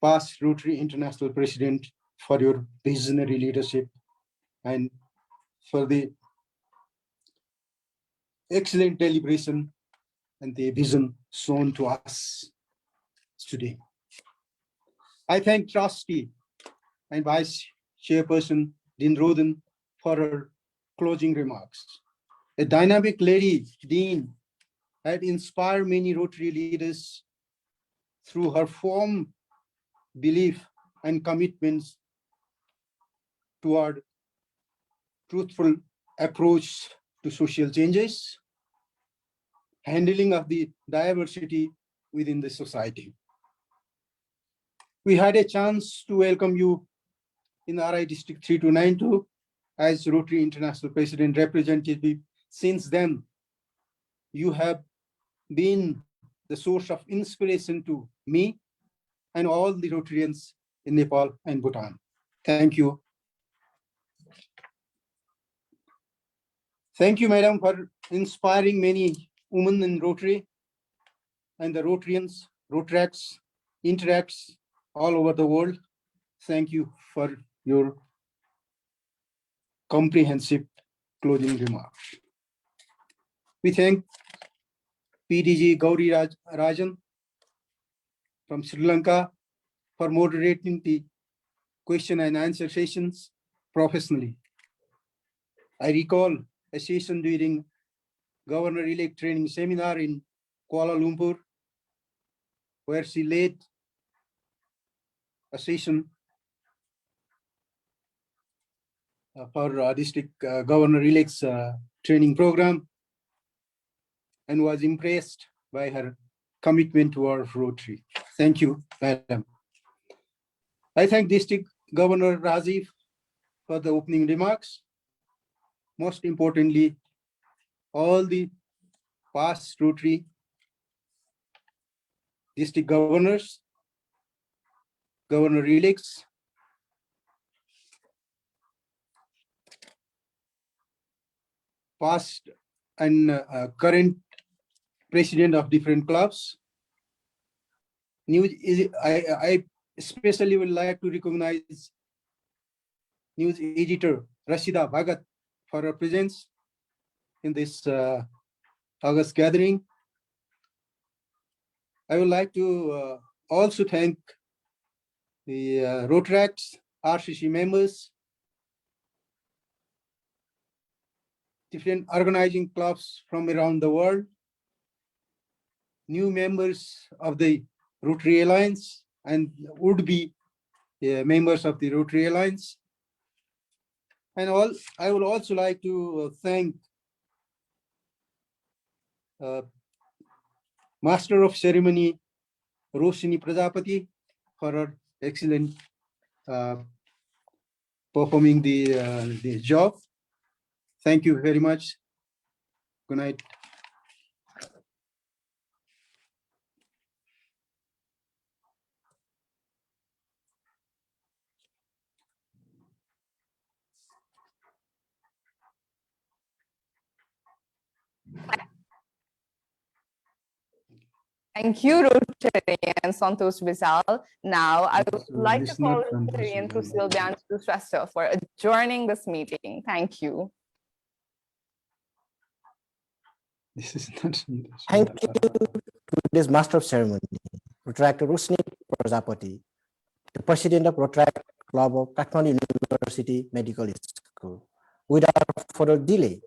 past Rotary International President, for your visionary leadership and for the excellent deliberation and the vision shown to us today. I thank Trustee and Vice Chairperson Dean Roden for her closing remarks. A dynamic lady, Dean, had inspired many Rotary leaders through her firm belief and commitments toward truthful approach to social changes, handling of the diversity within the society. We had a chance to welcome you in RI District 3292 as Rotary International President Representative. Since then, you have been the source of inspiration to me and all the Rotarians in Nepal and Bhutan. Thank you. Thank you, Madam, for inspiring many women in Rotary and the Rotarians, Rotaracts, Interacts all over the world. Thank you for your comprehensive closing remarks. We thank PDG Gauri Rajan from Sri Lanka for moderating the question and answer sessions professionally. I recall a session during Governor-elect training seminar in Kuala Lumpur, where she led a session for district governor-elect's training program, and was impressed by her commitment to our Rotary. Thank you, Madam. I thank District Governor Rajiv for the opening remarks. Most importantly, all the past Rotary district governors, governor-elects, past and current president of different clubs. I especially would like to recognize news editor Rashida Bhagat for her presence in this August gathering. I would like to also thank the Rotaracts, RCC members, different organizing clubs from around the world, new members of the Rotary Alliance and would-be members of the Rotary Alliance. And I would also like to thank Master of Ceremony Roshini Prajapati for her excellent performing the job. Thank you very much. Good night. Thank you, Rotarian Santosh Bisal. Now, I would like to call Rotarian Sylvian Sylvester for adjourning this meeting. Thank you. This is not. Thank you to today's Master of Ceremony, Rotaractor Roshini Prajapati, the President of Rotaract Club of Kathmandu University Medical School. Without further delay,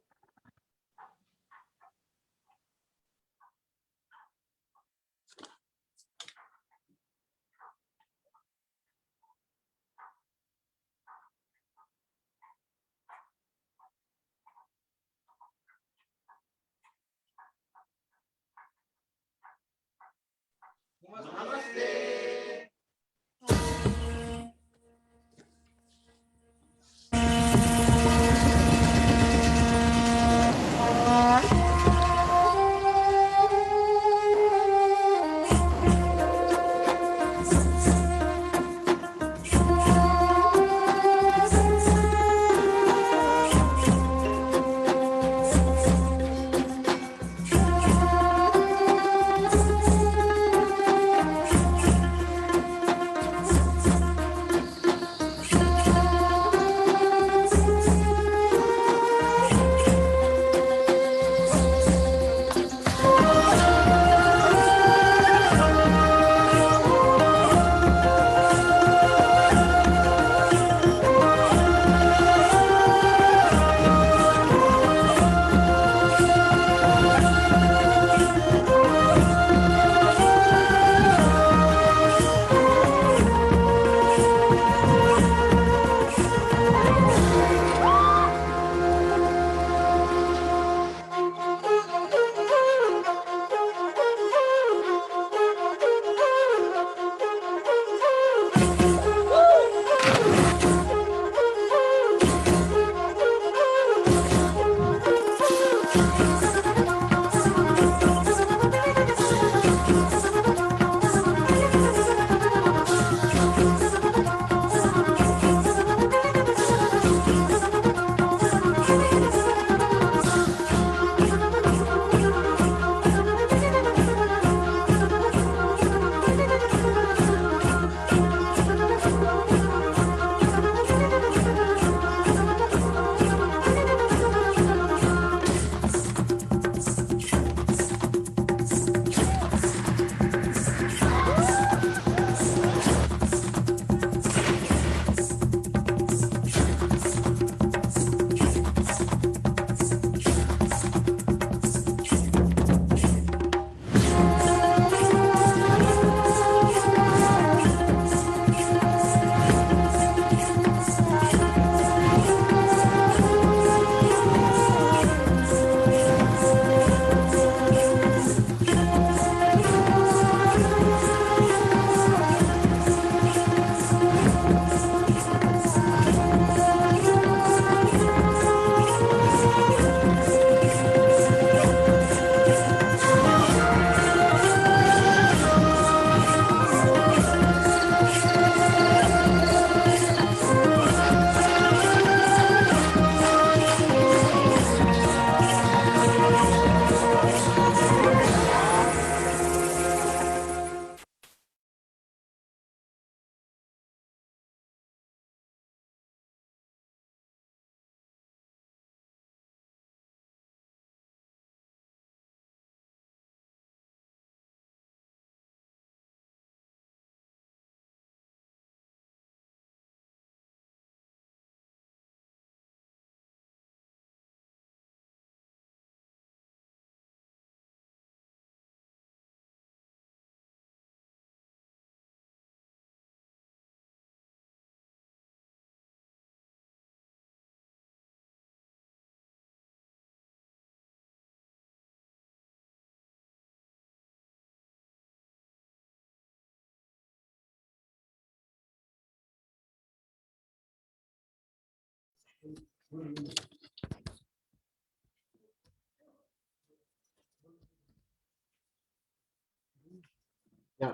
Yeah.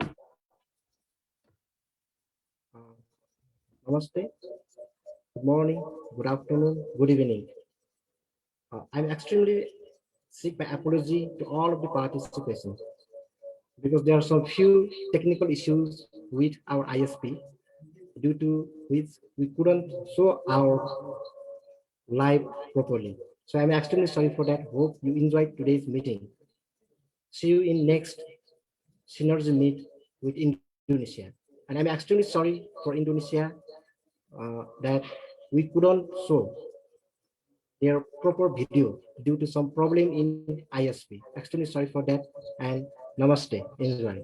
Namaste. Good morning. Good afternoon. Good evening. I'm extremely seek my apology to all of the participants because there are some few technical issues with our ISP, due to which we couldn't show our live properly. So I'm extremely sorry for that. Hope you enjoyed today's meeting. See you in next Synergy Meet with Indonesia. And I'm extremely sorry for Indonesia that we couldn't show their proper video due to some problem in ISP. Extremely sorry for that, and namaste. Enjoy.